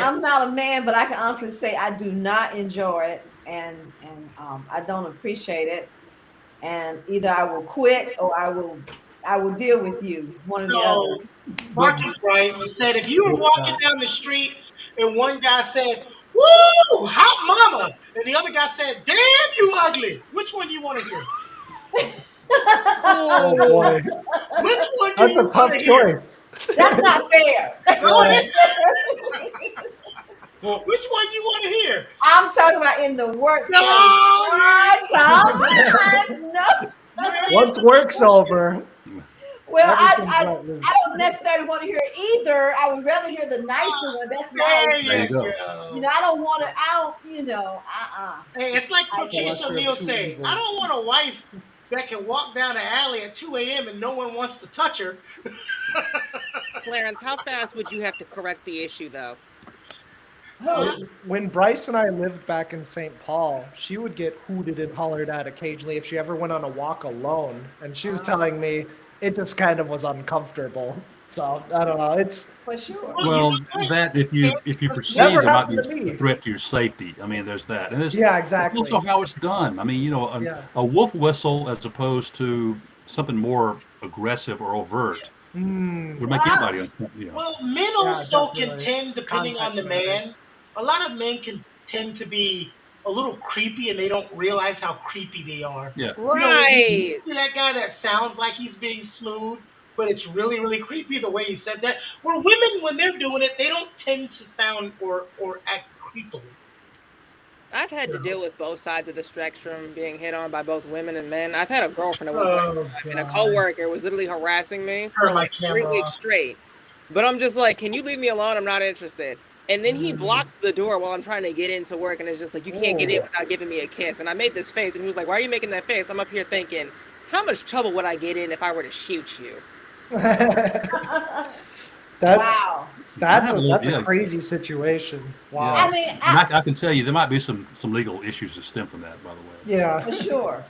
I'm not a man, but I can honestly say I do not enjoy it, and I don't appreciate it. And either I will quit or I will I will deal with you, one or the So other. Marcus, right, he said if you were walking down the street and one guy said, "Woo, hot mama," and the other guy said, "Damn, you ugly," which one do you want to hear? Oh boy, Which one do that's you a tough want to hear? choice. That's not fair. Go ahead. Well, Which one do you want to hear? I'm talking about in the workplace. No, Come on. No. once work's over, Well, everything's I let loose. don't necessarily want to hear either. I would rather hear the nicer one. That's There nice. There you you go. go. You know, I don't want to. I don't. Hey, it's like Coach I- Chase O'Neal say, I don't want a wife that can walk down the alley at 2 a.m. and no one wants to touch her. Clarence, how fast would you have to correct the issue, though? When Bryce and I lived back in St. Paul, she would get hooted and hollered at occasionally if she ever went on a walk alone. And she was telling me it just kind of was uncomfortable. So I don't know. It's For sure. Well, that if you perceive Never there might be happened to me. a threat to your safety, I mean, there's that, and there's yeah, that's exactly. also how it's done. I mean, you know, Yeah. a wolf whistle as opposed to something more aggressive or overt Mm, would make Wow. anybody, you know. Well, men also can definitely. tend, depending on the Context matters. man, a lot of men can tend to be a little creepy and they don't realize how creepy they are. Yeah. Right. You see that guy that sounds like he's being smooth, but it's really, really creepy the way he said that. Where women, when they're doing it, they don't tend to sound or act creepily. I've had to deal with both sides of the spectrum, being hit on by both women and men. I've had a girlfriend at one point, and a coworker was literally harassing me for Turn my like 3 camera weeks off. straight. But I'm just like, can you leave me alone? I'm not interested. And then he blocks the door while I'm trying to get into work, and it's just like, you can't get in without giving me a kiss. And I made this face, and he was like, why are you making that face? I'm up here thinking, how much trouble would I get in if I were to shoot you? that's Wow. that's Yeah, a yeah. crazy situation. Wow. I mean, And I can tell you there might be some legal issues that stem from that, by the way. Yeah. for sure.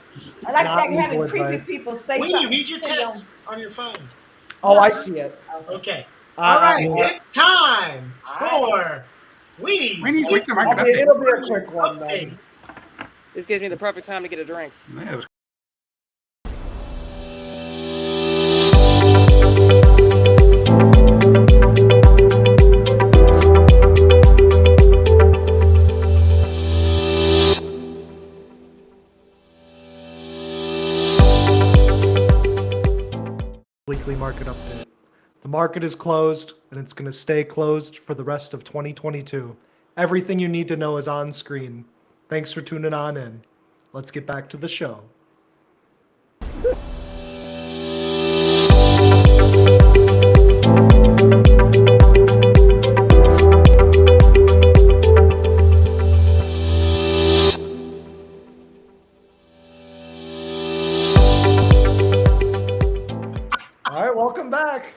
I like Not having legal creepy advice. people say When something. you read your they don't- text on your phone. Oh, I see it. Okay. All right. It's time for Weenies. Weekly Market It'll be- Update. it'll be a quick one Update. then. This gives me the perfect time to get a drink. Yeah, it was Weekly market update. The market is closed and it's going to stay closed for the rest of 2022. Everything you need to know is on screen. Thanks for tuning on in. Let's get back to the show. All right, welcome back.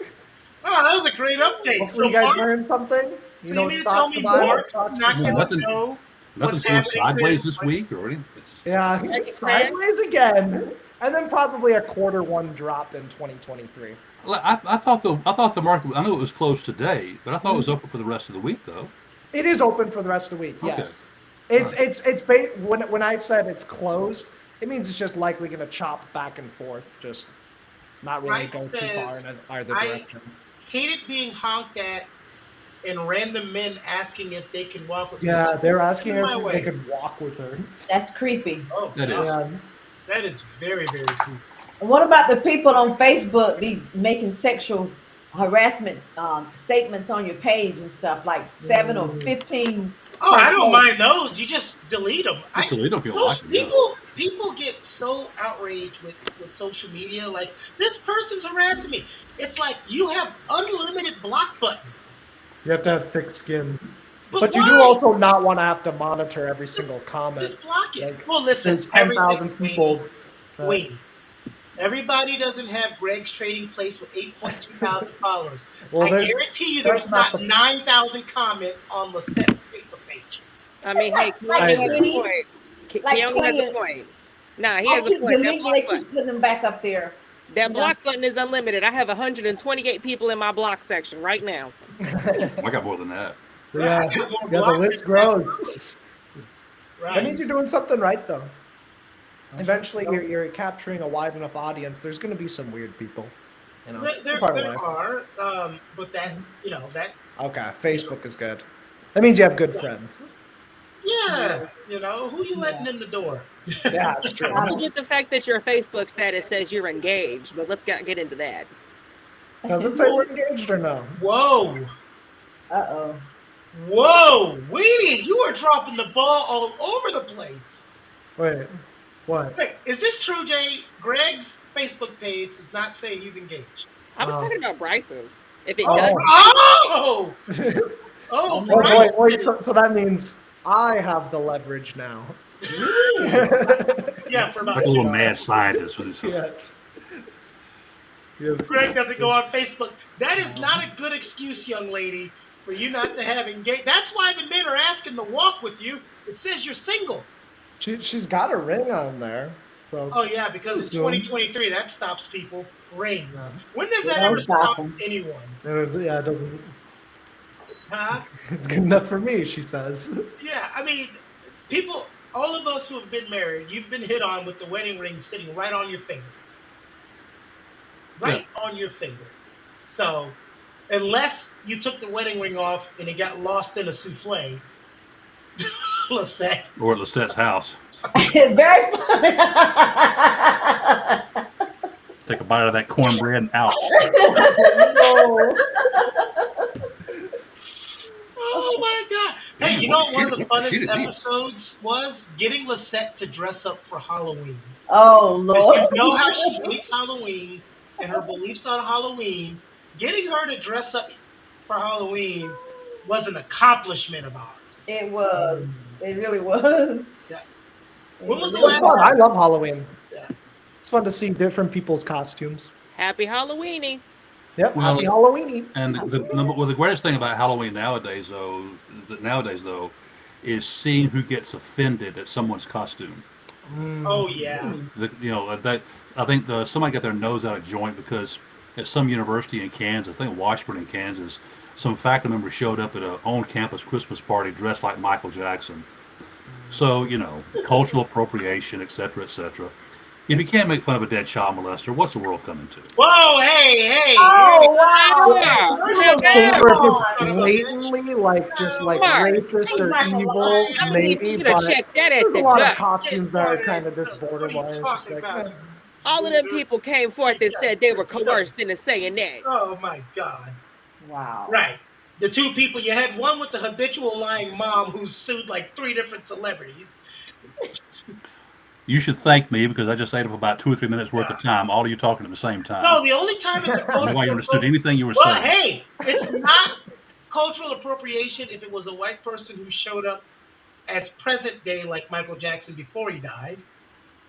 Oh, that was a great update. Hopefully you guys learned something. You know you what mean to tell stocks me to buy, what Mark stocks not to gonna sell. Nothing- know nothing's what's going happening sideways to- this week or anything. Yeah, sideways again, and then probably a quarter one drop in 2023. I thought the market. I know it was closed today, but I thought it was open for the rest of the week, though. It is open for the rest of the week. Okay. Yes, when I said it's closed, it means it's just likely going to chop back and forth, just not really Bryce go too says, far in either I- direction. Hate it being honked at and random men asking if they can walk with Yeah, me. they're asking Get her my if way. they could walk with her. That's creepy. Oh, That is. God. Yeah. That is very, very cool. And what about the people on Facebook be making sexual harassment statements on your page and stuff, like 7 or 15? Oh, I don't mind those. You just delete them. Just delete them if you don't Those like them, yeah. people get so outraged with social media. Like, this person's harassing me. It's like you have unlimited block button. You have to have thick skin, But but you why? do also not want to have to monitor every single comment. Just block it. Like, Well, listen, There's 10,000 everything- people. that- Wait. Everybody doesn't have Greg's Trading Place with 8.2 thousand followers. Well, I there's- guarantee you that's there's not not the- 9,000 comments on Lissette's Facebook page. I mean, hey, Like Keone has a 20 point. like Keone has 20 a point. Nah, he I has a keep point. That deleting, block they button, keep putting them back up there. that block button is unlimited. I have 128 people in my block section right now. I got more than that. Yeah, I got more yeah, the blocks list than that. grows. Right. That means you're doing something right, though. Eventually, you're capturing a wide enough audience. There's going to be some weird people. You know, There, it's a there, part of there life. are, but that that Okay, Facebook is good. That means you have good friends. yeah, who you letting Yeah. in the door? Yeah, it's true. I I don't- get the fact that your Facebook status says you're engaged, but let's get into that. Does it say we're engaged or no? Whoa, Uh-oh. whoa, Weenie, you are dropping the ball all over the place. Wait, what? Wait, is this true, Jay? Greg's Facebook page does not say he's engaged. I was Oh. talking about Bryce's. If it Oh. does, Oh, oh, Oh, Oh, right. wait, so that means I have the leverage now. Yeah, for about Like a little 2 mad hours. scientist with his. Yes. Yeah. Greg doesn't go on Facebook. That is not a good excuse, young lady, for you not to have engaged. That's why the men are asking to walk with you. It says you're single. She's got a ring on there. So Oh yeah, because it's Zoom. 2023. That stops people. Rings. Yeah. When does Yeah, that don't ever stop stop 'em. anyone? yeah, it doesn't. Huh? It's good enough for me, she says. Yeah, I mean, people. All of us who have been married, you've been hit on with the wedding ring sitting right on your finger. Right on your finger. So, unless you took the wedding ring off and it got lost in a souffle, let's say. Or at Lisette's house. Very funny. Take a bite of that cornbread and out. No. Oh my God! Hey, Damn, you know what what one of the she funnest did. episodes was? Getting Lisette to dress up for Halloween. Oh, 'Cause Lord. you know how she hates Halloween and her beliefs on Halloween. Getting her to dress up for Halloween was an accomplishment of ours. It was. It really was. Yeah. It When was the It was last fun. I love Halloween. Yeah. It's fun to see different people's costumes. happy Halloweeny. Yep, Well, happy Halloweeny. And the greatest thing about Halloween nowadays, though, is seeing who gets offended at someone's costume. Oh yeah. I think somebody got their nose out of joint because at some university in Kansas, I think Washburn in Kansas, some faculty member showed up at a on-campus Christmas party dressed like Michael Jackson. So cultural appropriation, et cetera, et cetera. If you can't make fun of a dead child molester, what's the world coming to? Whoa! Hey! Oh, wow. Yeah. First of Things all, where Come it's son of a bitch. blatantly just like Mark, racist or Michael evil, Lyons. I believe maybe, you could have but checked that at there's the a lot of duck. costumes that are kind of just What are you borderline. It's just talking like, about? All of them people came forth and said they were coerced into saying that. Oh my God! Wow. Right. The two people you had, one with the habitual lying mom who sued like 3 different celebrities. You should thank me because I just ate up about 2 or 3 minutes worth of time. All of you talking at the same time. No, the only time it's I don't know why you understood anything you were Well, saying. hey, it's not cultural appropriation if it was a white person who showed up as present day like Michael Jackson before he died.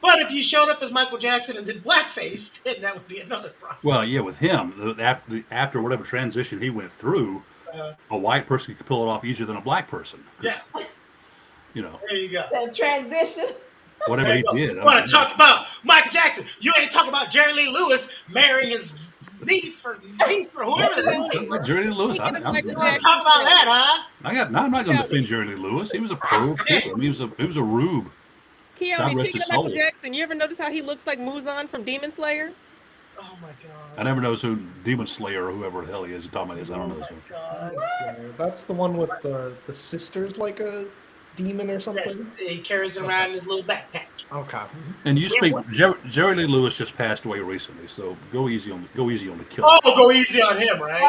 But if you showed up as Michael Jackson and did blackface, then that would be another problem. Well, yeah, with him, after whatever transition he went through, Uh, a white person could pull it off easier than a black person. yeah, There there you go. That transition. whatever he did. You want to talk about Michael Jackson? You ain't talking about Jerry Lee Lewis marrying his niece or whoever the hell he was. Jerry Lee Lewis. Speaking of Michael You want to Jackson, talk about that, huh? I'm not going to defend Jerry Lee Lewis. He was a pro kid. I mean, he was a rube. Keone, God rest speaking his of Michael soul. Jackson, you ever notice how he looks like Muzan from Demon Slayer? Oh my God. I never knows who Demon Slayer or whoever the hell he is. Talking about is I don't know. Oh my God. that's the one with the sisters like a demon or Yes, something. he carries around his little backpack. Okay. And you speak. Jerry Lee Lewis just passed away recently, so go easy on the killer. Oh, go easy on him, right?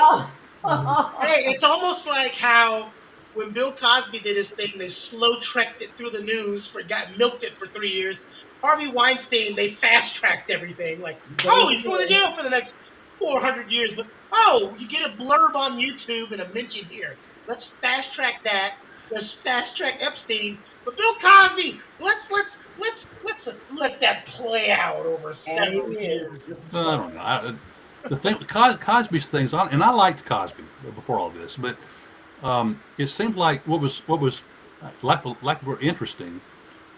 Oh. Hey, it's almost like how when Bill Cosby did his thing, they slow trekked it through the news, milked it for 3 years. Harvey Weinstein, they fast tracked everything. Like, oh, he's going to jail for the next 400 years. But you get a blurb on YouTube and a mention here. Let's fast track that. Let's fast track Epstein. But Bill Cosby, let's let that play out over And several it years. is just. I don't know. The thing, Cosby's things on, and I liked Cosby before all this, but it seemed like what was like were interesting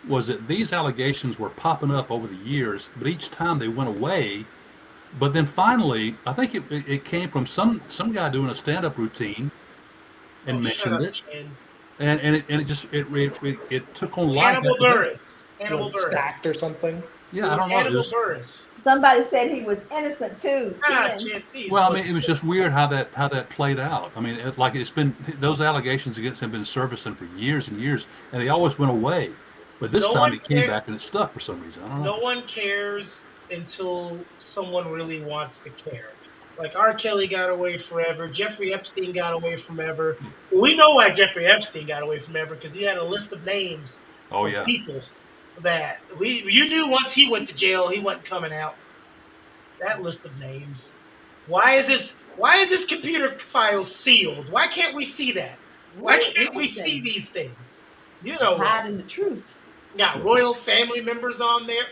was that these allegations were popping up over the years, but each time they went away. But then finally, I think it came from some guy doing a stand-up routine and mentioned it, and it took on life. Hannibal after that. Buress. Hannibal Buress. Stacked or something. It I was don't know. It Hannibal was, Buress. Somebody said he was innocent too. Ah, Ken. Ken, please. well, I mean, it was just weird how that played out. I mean, it's been those allegations against him have been surfacing for years and years, and they always went away. But this No time one it came cared. back and it stuck for some reason. I don't No know. one cares until someone really wants to care. Like R. Kelly got away forever. Jeffrey Epstein got away forever. We know why Jeffrey Epstein got away forever because he had a list of names Oh of yeah. people that you knew once he went to jail he wasn't coming out. That list of names. Why is this computer file sealed? Why can't we see that? Why Ooh, can't we see interesting. these things? You It's know what? hiding the truth. Got royal family members on there,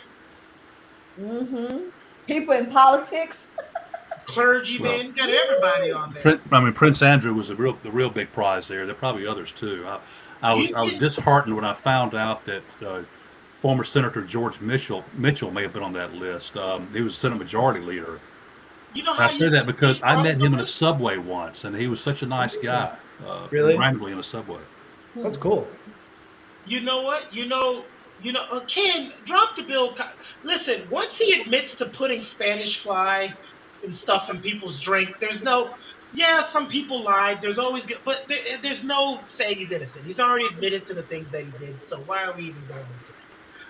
Mm-hmm. People in politics. clergymen, got everybody on there. Prince Andrew was the real big prize there. There are probably others too. You I was can, disheartened when I found out that former Senator George Mitchell may have been on that list. He was Senate Majority Leader. you know And I how say you that can because see I met him in a crossover? subway once, and he was such a nice guy. Really? Randomly in a subway. That's cool. You know what? Ken, drop the bill. Listen, once he admits to putting Spanish fly and stuff in people's drink, yeah, some people lied. There's always, but there's no saying he's innocent. He's already admitted to the things that he did. So why are we even going into it?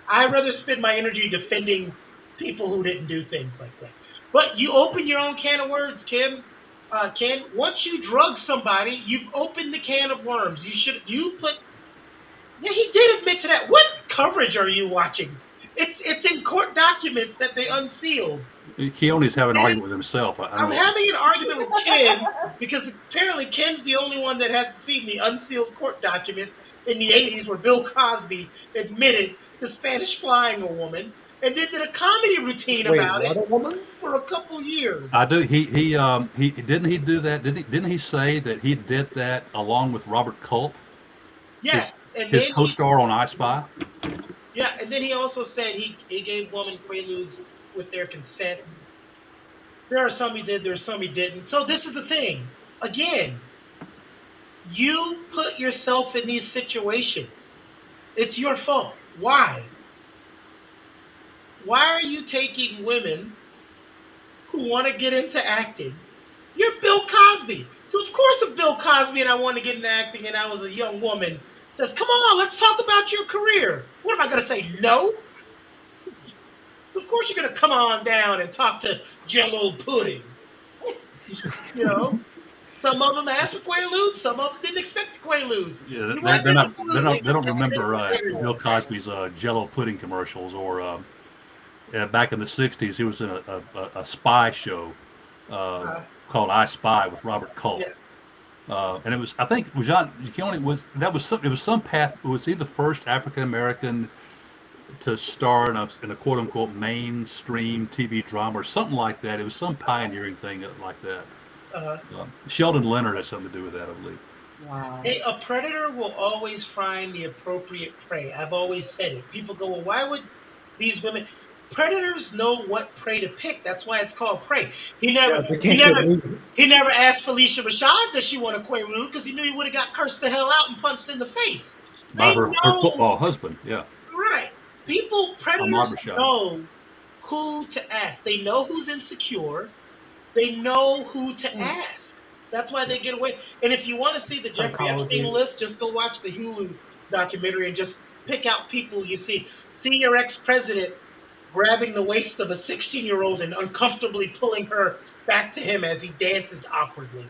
I'd rather spend my energy defending people who didn't do things like that. But you open your own can of worms, Ken. Ken, once you drug somebody, you've opened the can of worms. Yeah, he did admit to that. What coverage are you watching? It's in court documents that they unsealed. Keone's having an Ken, argument with himself. I I'm don't know. having an argument with Ken because apparently Ken's the only one that hasn't seen the unsealed court document in the 80s where Bill Cosby admitted to Spanish flying a woman and then did a comedy routine Wait, about what? it A woman? for a couple years. I do. He didn't he do that? Didn't he say that he did that along with Robert Culp, Yes, and his then co-star on I Spy? and then he also said he gave women quaaludes with their consent. There are some he did, there are some he didn't. So this is the thing. Again, you put yourself in these situations. It's your fault. Why? Why are you taking women who want to get into acting? You're Bill Cosby. So of course if Bill Cosby and I want to get into acting and I was a young woman says, come on, let's talk about your career. What am I going to say? No? Of course you're going to come on down and talk to Jello Pudding. You know? Some of them asked for Quaaludes. Some of them didn't expect the Quaaludes. Yeah, You want they're to not. do the They don't Quaaludes, remember everyone. Bill Cosby's Jello pudding commercials, or back in the '60s, he was in a spy show called I Spy with Robert Culp. Yeah. And it was, I think, John Keone it was some path. Was he the first African American to star in a quote unquote mainstream TV drama or something like that? It was some pioneering thing like that. Sheldon Leonard had something to do with that, I believe. Wow. A predator will always find the appropriate prey. I've always said it. People go, well, why would these women? Predators know what prey to pick. That's why it's called prey. He never asked Felicia Rashad does she want a Quaalude because he knew he would have got cursed the hell out and punched in the face. By They her know, football husband, yeah. right? Predators Rashad. know who to ask. They know who's insecure. They know who to ask. That's why they get away. And if you want to see the Jeffrey Epstein list, just go watch the Hulu documentary and just pick out people you see. See your ex-president grabbing the waist of a 16-year-old and uncomfortably pulling her back to him as he dances awkwardly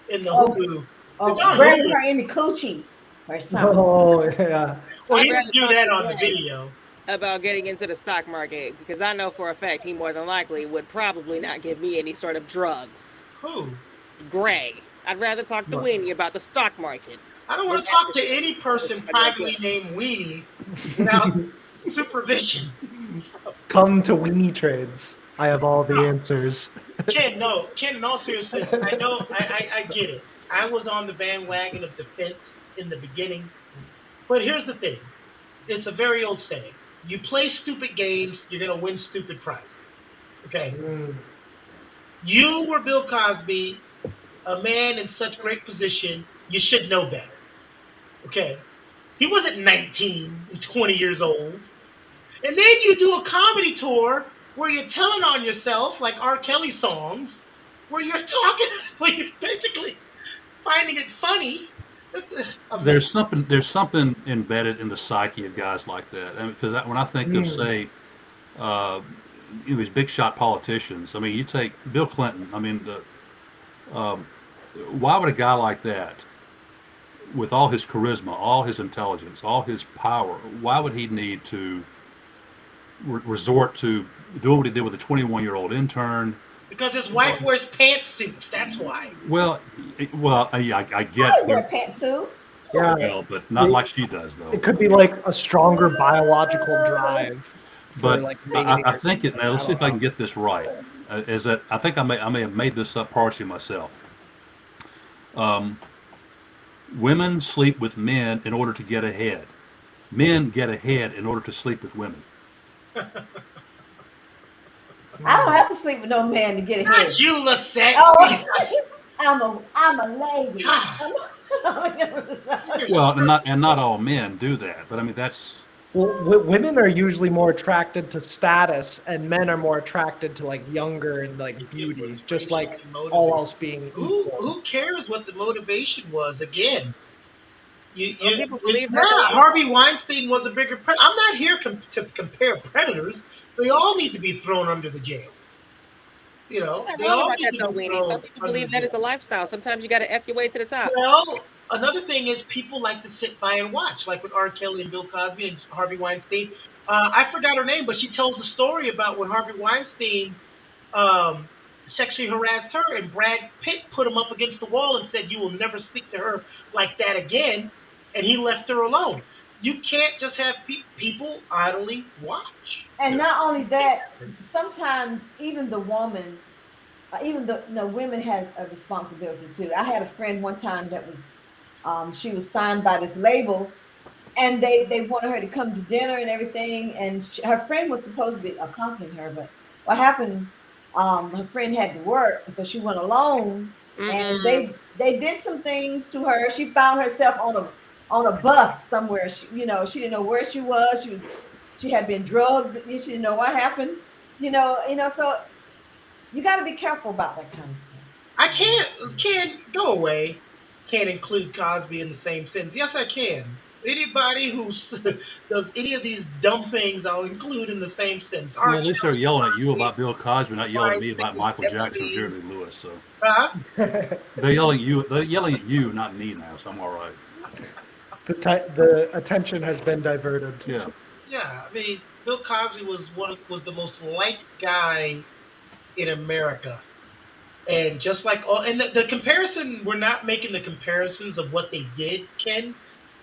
in the Hulu. It's on Grabbing Hulu. her in the coochie or something. Oh, yeah. Well, he I'd didn't do rather that talk on the to video. about getting into the stock market because I know for a fact he more than likely would probably not give me any sort of drugs. Who? Greg. I'd rather talk to Winnie about the stock market. I don't want to talk to any person privately named Weenie without supervision. Come to Weenie Trades. I have all the answers. Ken, no. Ken, in all seriousness, I know, I get it. I was on the bandwagon of defense in the beginning. But here's the thing. It's a very old saying. You play stupid games, you're going to win stupid prizes. Okay? You were Bill Cosby, a man in such great position, you should know better. Okay? He wasn't 19 and 20 years old. And then you do a comedy tour where you're telling on yourself, like R. Kelly songs, where you're talking, where you're basically finding it funny. There's something embedded in the psyche of guys like that. Because when I think of, say, uh, these big shot politicians, I mean, you take Bill Clinton. I mean, why would a guy like that, with all his charisma, all his intelligence, all his power, why would he need to resort to doing what he did with a 21-year-old intern? Because his wife wears pantsuits. That's why. Well, I I get wear it. pantsuits. Yeah, Well, but not like she does, though. it could be like a stronger biological drive. for, But like I mating or think it. something. Now, let's see if I don't can get this right. Is that I think I may have made this up partially myself. Um, Women sleep with men in order to get ahead. Men get ahead in order to sleep with women. I don't have to sleep with no man to get ahead. Not you, Lisette. Oh, I'm a lady. God. Well, and not all men do that, but I mean that's Well, women are usually more attracted to status, and men are more attracted to like younger and like beauty, just like all else being equal. Who cares what the motivation was? Again, Some people believe that's yeah, a- Harvey Weinstein was a bigger predator. I'm not here to compare predators. They all need to be thrown under the jail. You know, Nothing they wrong all about need that to though, be Weenie. thrown Some people under believe the that is a jail. lifestyle. Sometimes you got to F your way to the top. Well, another thing is people like to sit by and watch, like with R. Kelly and Bill Cosby and Harvey Weinstein. I forgot her name, but she tells a story about when Harvey Weinstein sexually harassed her, and Brad Pitt put him up against the wall and said, "You will never speak to her like that again," and he left her alone. You can't just have people idly watch. And not only that, sometimes even the woman, even the women has a responsibility too. I had a friend one time that was, she was signed by this label, and they wanted her to come to dinner and everything, and her friend was supposed to be accompanying her, but what happened? Her friend had to work, so she went alone, and they did some things to her. She found herself on a bus somewhere. She didn't know where she was. She had been drugged. She didn't know what happened. So you got to be careful about that kind of stuff. I can't go away. Can't include Cosby in the same sentence. Yes, I can. Anybody who does any of these dumb things, I'll include in the same sentence. well, at least they're yelling at you about Bill Cosby, not yelling at me about Michael Jackson or Jerry Lee Lewis. So they're yelling at you, not me now. So I'm all right. The attention has been diverted. Yeah. Yeah, I mean, Bill Cosby was the most liked guy in America, and just like the comparison, we're not making the comparisons of what they did, Ken.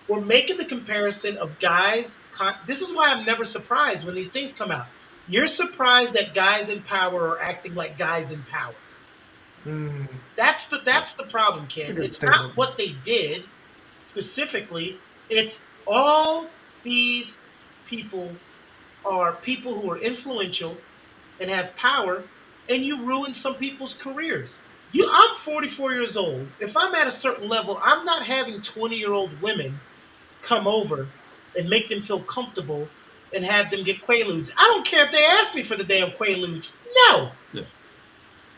We're making the comparison of guys. This is why I'm never surprised when these things come out. You're surprised that guys in power are acting like guys in power. Mm. That's the problem, That's a Ken. good It's statement. not what they did specifically. It's all these people are people who are influential and have power, and you ruin some people's careers. I'm 44 years old. If I'm at a certain level, I'm not having 20-year-old women come over and make them feel comfortable and have them get Quaaludes. I don't care if they ask me for the damn Quaaludes. No. Yeah.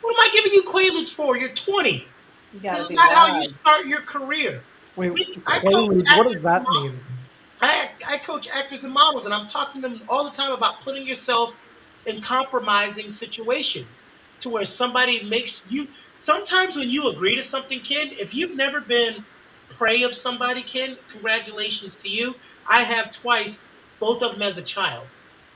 What am I giving you Quaaludes for? You're 20. You got This to is be not how you wise. start your career. Wait, I Quaaludes, coach what does actors that and models. mean? I coach actors and models, and I'm talking to them all the time about putting yourself in compromising situations to where somebody makes you. Sometimes when you agree to something, Ken, if you've never been prey of somebody, Ken, congratulations to you. I have twice, both of them as a child.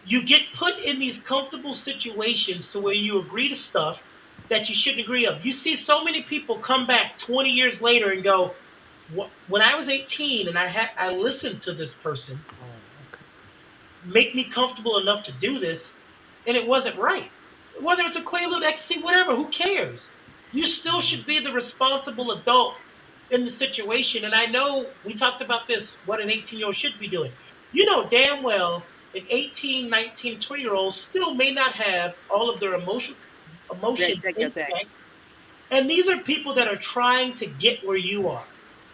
You get put in these comfortable situations to where you agree to stuff that you shouldn't agree of. You see so many people come back 20 years later and go, when I was 18 and I listened to this person make me comfortable enough to do this, and it wasn't right. Whether it's a Quaalude, ecstasy, whatever, who cares? You still should be the responsible adult in the situation. And I know we talked about this, what an 18-year-old should be doing. You know damn well an 18, 19, 20-year-old still may not have all of their emotions Check your text. intact. And these are people that are trying to get where you are.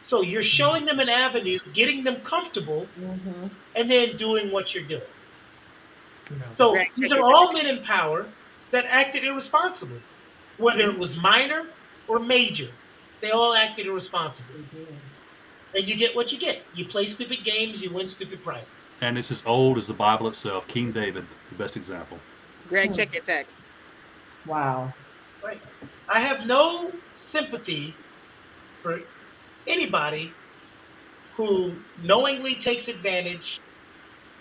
So you're showing them an avenue, getting them comfortable, Mhm. and then doing what you're doing. So Greg, these check are your all men in power that acted irresponsibly, whether it was minor or major. They all acted irresponsibly. They did. And you get what you get. You play stupid games, you win stupid prizes. And it's as old as the Bible itself. King David, the best example. Greg, check your text. Wow. Right? I have no sympathy for anybody who knowingly takes advantage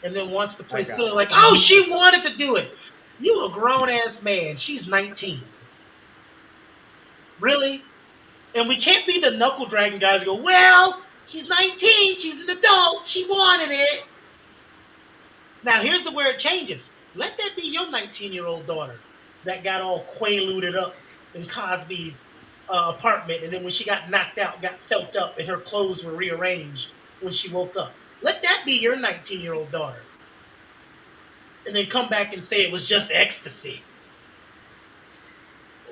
and then wants to play I got silly it. like, oh, she wanted to do it. You a grown ass man. She's 19. Really? And we can't be the knuckle dragging guys who go, well, she's 19, she's an adult, she wanted it. Now here's where it changes. Let that be your 19-year-old daughter that got all quaaluded up in Cosby's apartment, and then when she got knocked out, got felt up, and her clothes were rearranged when she woke up. Let that be your 19-year-old daughter. And then come back and say it was just ecstasy.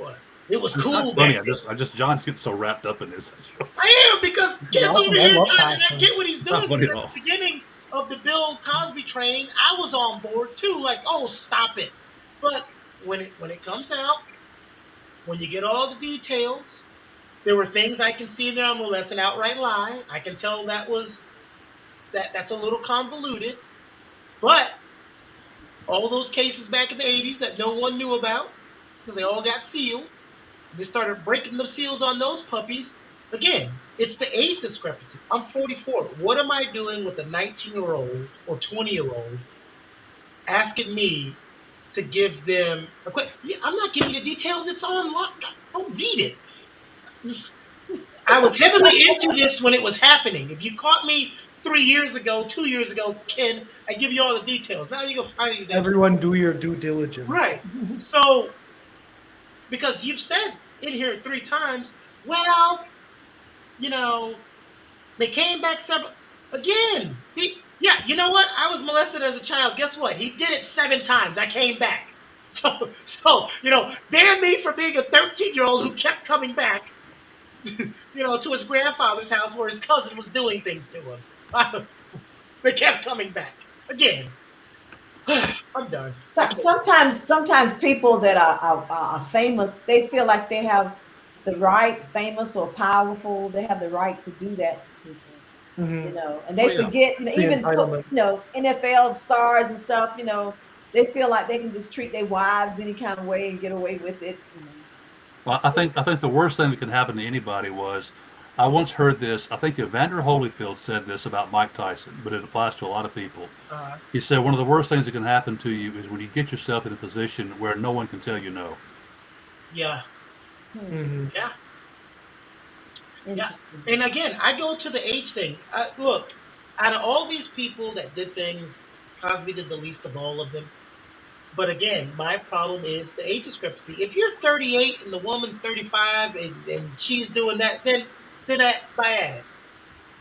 Or it was It's cool. not funny. back I just John's getting so wrapped up in this. I am, because kids awesome. over I here love trying to Python. get what he's It's not doing. funny At at all. the beginning of the Bill Cosby training, I was on board too. Like, oh, stop it. But when it comes out, when you get all the details, there were things I can see in there. Well, that's an outright lie. I can tell that's a little convoluted. But all those cases back in the 80s that no one knew about, because they all got sealed, they started breaking the seals on those puppies. Again, it's the age discrepancy. I'm 44. What am I doing with a 19-year-old or 20-year-old asking me to give them a quick? I'm not giving you the details. It's online. Don't read it. I was heavily into this when it was happening. If you caught me 3 years ago, 2 years ago, Ken, I give you all the details. Now you go find you. Everyone do your due diligence. Right. So, because you've said in here 3 times, well, they came back several. Again, yeah, you know what? I was molested as a child. Guess what? He did it 7 times. I came back. So damn me for being a 13-year-old who kept coming back, to his grandfather's house where his cousin was doing things to him. They kept coming back. Again, I'm done. So, sometimes people that are famous, they feel like they have the right, famous or powerful, they have the right to do that to people. Mhm. And they forget, even entitlement. NFL stars and stuff, they feel like they can just treat their wives any kind of way and get away with it. Well, I think the worst thing that can happen to anybody was, I once heard this. I think Evander Holyfield said this about Mike Tyson, but it applies to a lot of people. He said one of the worst things that can happen to you is when you get yourself in a position where no one can tell you no. Yeah. Mhm. Yeah. Interesting. And again, I go to the age thing. Look, out of all these people that did things, Cosby did the least of all of them. But again, my problem is the age discrepancy. If you're 38 and the woman's 35 and she's doing that, then I buy at it.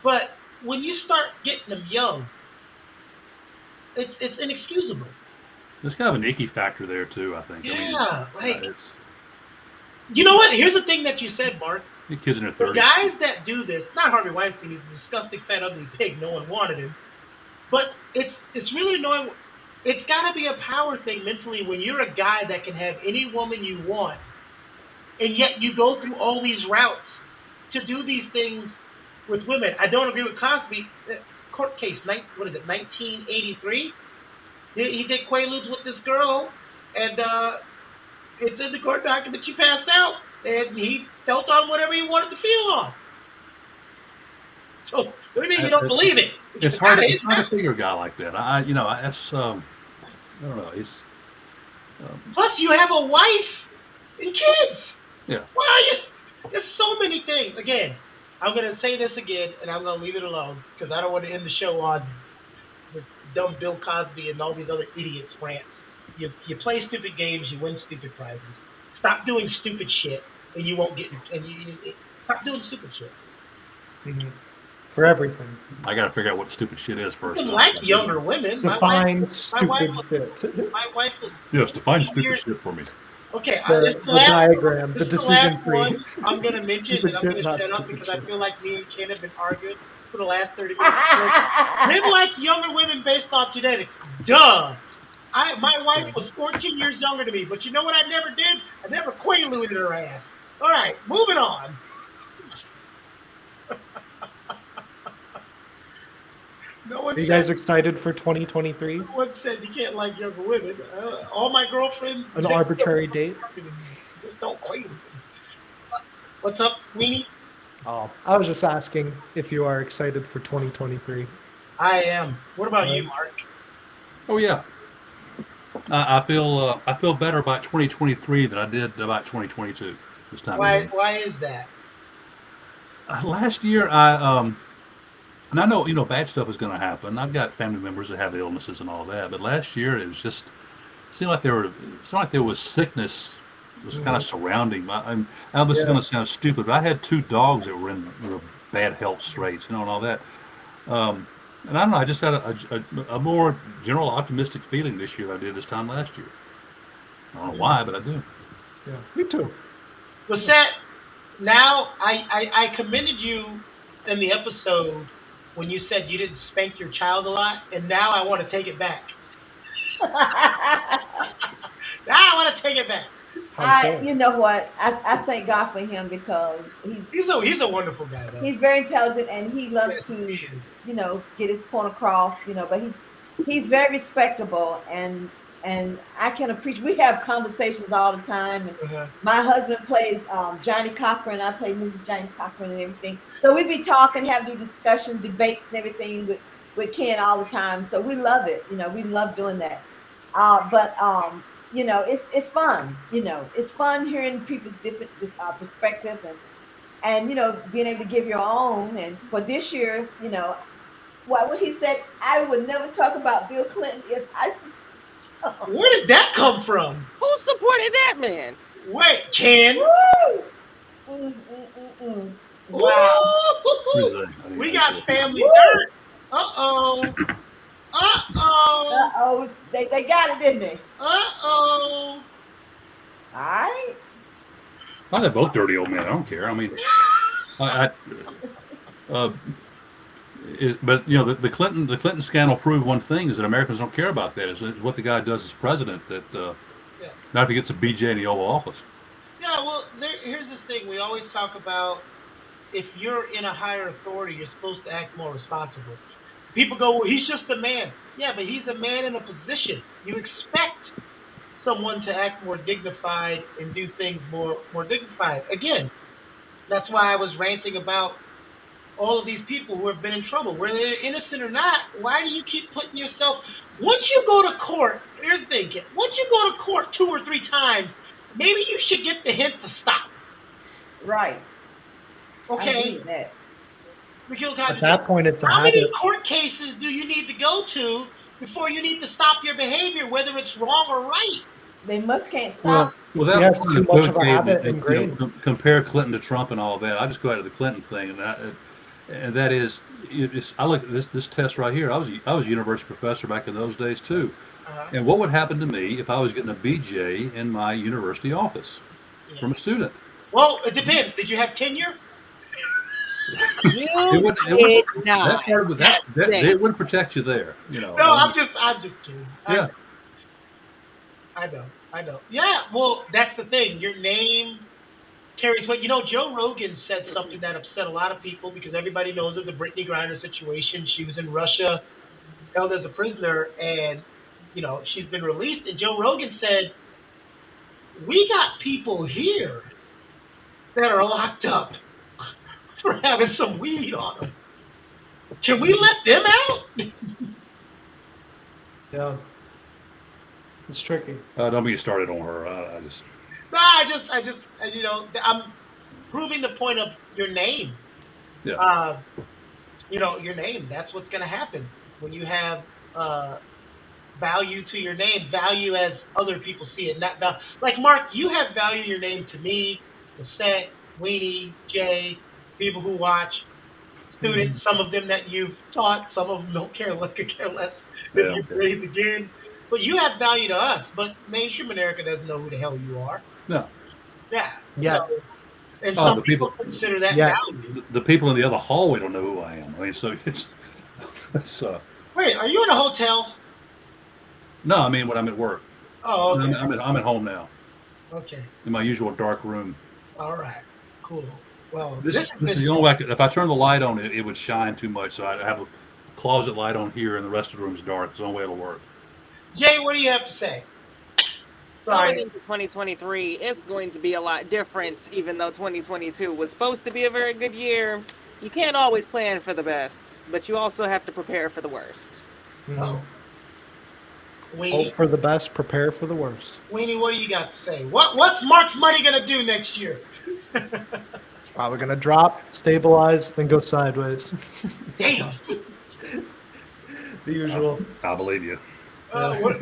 But when you start getting them young, it's inexcusable. There's kind of an icky factor there too. I think. Yeah, like It's you know what? Here's the thing that you said, Mark. the kids in their The 30s. guys that do this, not Harvey Weinstein, he's a disgusting, fat, ugly pig. No one wanted him. But it's really annoying. It's got to be a power thing mentally when you're a guy that can have any woman you want, and yet you go through all these routes to do these things with women. I don't agree with Cosby. Court case, 1983? He did quaaludes with this girl, and it's in the court document. She passed out, and he felt on whatever he wanted to feel on. So, what do you mean you don't believe it? It's hard to figure a guy like that. That's I don't know. It's Plus, you have a wife and kids. Yeah. Why are you? There's so many things. Again, I'm going to say this again, and I'm going to leave it alone because I don't want to end the show on the dumb Bill Cosby and all these other idiots' rants. You play stupid games, you win stupid prizes. Stop doing stupid shit, and you won't get. Stop doing stupid shit. Mhm. For everything. I got to figure out what stupid shit is first. You can like younger women. Define My stupid wife shit. My wife was Yes, define 8 stupid years- shit for me. okay. The diagram, the This is decision last tree. one I'm going to mention, Stupid and I'm shit, going not to shut up stupid because I shit. feel like me and Ken have been arguing for the last 30 minutes. Men like younger women based off genetics. Duh. My wife was 14 years younger than me, but you know what I never did? I never quaaluded her ass. All right, moving on. No one Are you guys said, excited for 2023? no one said you can't like younger women. All my girlfriends. An arbitrary date? Just don't quaalude. What's up, Weenie? Oh, I was just asking if you are excited for 2023. I am. What about you, Mark? Oh yeah. I feel better about 2023 than I did about 2022 this time. of year. Why is that? Last year, and I know bad stuff is going to happen. I've got family members that have illnesses and all that, but last year it was just seemed like there was sickness was kind of surrounding. This is going to sound stupid, but I had 2 dogs that were in bad health straits, and all that. And I don't know. I just had a more general optimistic feeling this year than I did this time last year. I don't know why, but I do. Yeah, me too. Lisette, now I commended you in the episode when you said you didn't spank your child a lot, and now I want to take it back. Now I want to take it back. How so? You know what? I thank God for him because He's a wonderful guy, though. he's very intelligent and he loves Yes, to, he is. get his point across, but he's very respectable and I can appreciate, we have conversations all the time, and Uh-huh. my husband plays Johnny Cochran, I play Mrs. Johnny Cochran and everything. So we be talking, having discussion, debates and everything with Ken all the time. So we love it, we love doing that. But it's fun, it's fun hearing people's different perspective and being able to give your own. And for this year, what he said, I would never talk about Bill Clinton if I. Where did that come from? Who supported that man? Wait, Ken. Woo! Wow. Who's Ooh, that? I didn't we see got it. family Woo! dirt. Uh-oh. Uh-oh. Uh-oh, they got it, didn't they? Uh-oh. All right. Oh, they're both dirty old men. I don't care. I mean, but the Clinton scandal proved one thing: is that Americans don't care about that. Is what the guy does as president. That not if he gets a BJ in the Oval Office. Yeah, well, here's this thing. We always talk about if you're in a higher authority, you're supposed to act more responsible. People go, well, he's just a man. Yeah, but he's a man in a position. You expect someone to act more dignified and do things more dignified. Again, that's why I was ranting about all of these people who have been in trouble, whether they're innocent or not. Why do you keep putting yourself? Once you go to court, here's the thing, kid. Once you go to court 2 or 3 times, maybe you should get the hint to stop. Right. I agree Okay. with that. At that point, it's a How many habit. court cases do you need to go to before you need to stop your behavior, whether it's wrong or right? They can't stop. Well, See, that that's too much of a habit ingrained. Compare Clinton to Trump and all that. I just go back to the Clinton thing, and that is, I look at this test right here. I was a university professor back in those days too, and what would happen to me if I was getting a BJ in my university office from a student? Well, it depends. Did you have tenure? You It did would, not. that part of it, That's the thing. it would protect you there. No, I'm just kidding. Yeah. I know. Yeah, well, that's the thing. Your name carries weight. Joe Rogan said something that upset a lot of people because everybody knows of the Brittany Griner situation. She was in Russia, held as a prisoner, and she's been released. And Joe Rogan said, "We got people here that are locked up for having some weed on them. Can we let them out?" Yeah. It's tricky. Don't get started on her. I just. No, I'm proving the point of your name. Yeah. Your name. That's what's going to happen when you have value to your name, value as other people see it. Not value. Like Mark, you have value in your name to me, the set, Weenie, Jay, people who watch, students. Some of them that you've taught, some of them don't care less that Yeah. you breathe again. But you have value to us. But mainstream America doesn't know who the hell you are. No. Yeah. Yeah. So, and Oh, some the people people- consider that Yeah. value. The people in the other hallway don't know who I am. I mean, so it's. Wait, are you in a hotel? No, I mean when I'm at work. Oh, okay. I'm at home now Okay. in my usual dark room. All right. Cool. Well, This is the only way I could. If I turn the light on, it would shine too much. So I have a closet light on here, and the rest of the room's dark. It's the only way it'll work. Jay, what do you have to say? Going Sorry. into 2023, it's going to be a lot different, even though 2022 was supposed to be a very good year. You can't always plan for the best, but you also have to prepare for the worst. Oh. Hope Weenie, for the best, prepare for the worst. Weenie, what do you got to say? What's Mark's money gonna do next year? Probably gonna drop, stabilize, then go sideways. Damn. The usual. I believe you. What,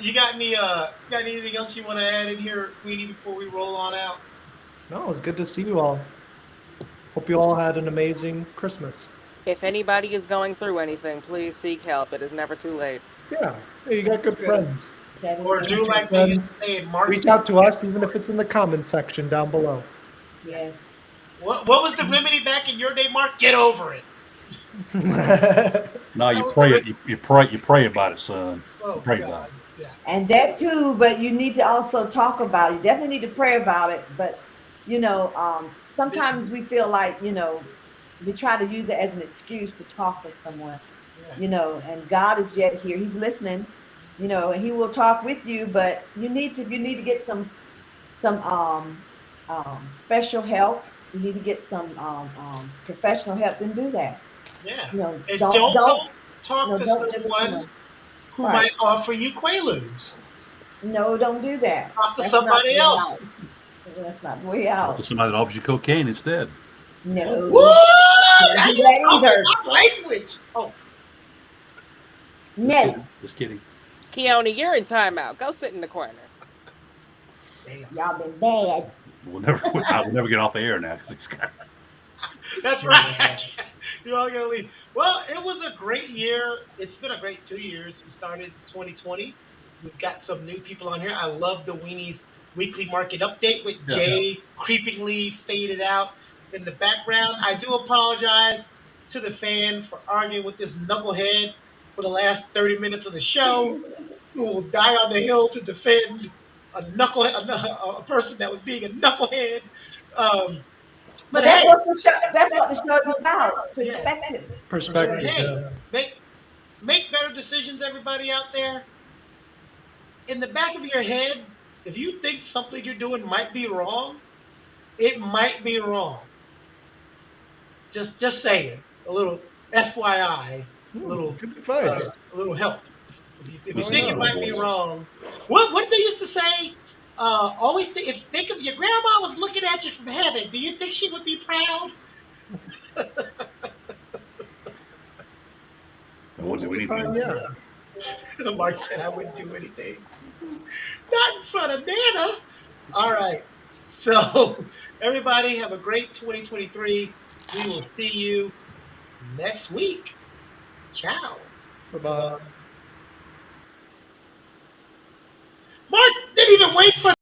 you got anything else you want to add in here, Weenie, before we roll on out? No, it was good to see you all. Hope you all had an amazing Christmas. If anybody is going through anything, please seek help. It is never too late. Yeah, hey, you got good true. friends. That is Or so do true. like they used to say in Mark's Reach out to us, even if it's in the comment section down below. Yes. What was the remedy back in your day, Mark? Get over it. No, you pray it. You pray about it, son. Oh, Pray God. about it. Yeah. And that too, but you need to also talk about it. You definitely need to pray about it. But sometimes we feel like, we try to use it as an excuse to talk with someone, Yeah. and God is yet here. He's listening, and he will talk with you, but you need to get some special help. You need to get some professional help. Then do that. Yeah. And And don't don't talk no, to don't just someone who right. might offer you Quaaludes. no, don't do that. Talk to That's not somebody the way else. out. That's not the way Talk out. to somebody that offers you cocaine instead. No. What? Don't How do you that talking either. my language? Oh, No. Just kidding. Keone, you're in timeout. Go sit in the corner. damn. Y'all been bad. I will never get off the air now because he's got. That's right. You're all gonna leave. Well, it was a great year. It's been a great 2 years. We started 2020. We've got some new people on here. I love the Weenie's weekly market update with Yeah. Jay creepingly faded out in the background. I do apologize to the fan for arguing with this knucklehead for the last 30 minutes of the show, who will die on the hill to defend a person that was being a knucklehead. But hey, that's what the show is about. Perspective. Perspective. Hey, Yeah. make better decisions, everybody out there. In the back of your head, if you think something you're doing might be wrong, it might be wrong. Just saying. A little FYI, a little Good advice. a little help. If you Oh, think yeah. it might be wrong, what they used to say? Always think if your grandma was looking at you from heaven, do you think she would be proud? What do we need to do? Yeah. Mark said I wouldn't do anything. Not in front of Nana. All right. So, everybody have a great 2023. We will see you next week. Ciao. Bye-bye. Mark didn't even wait for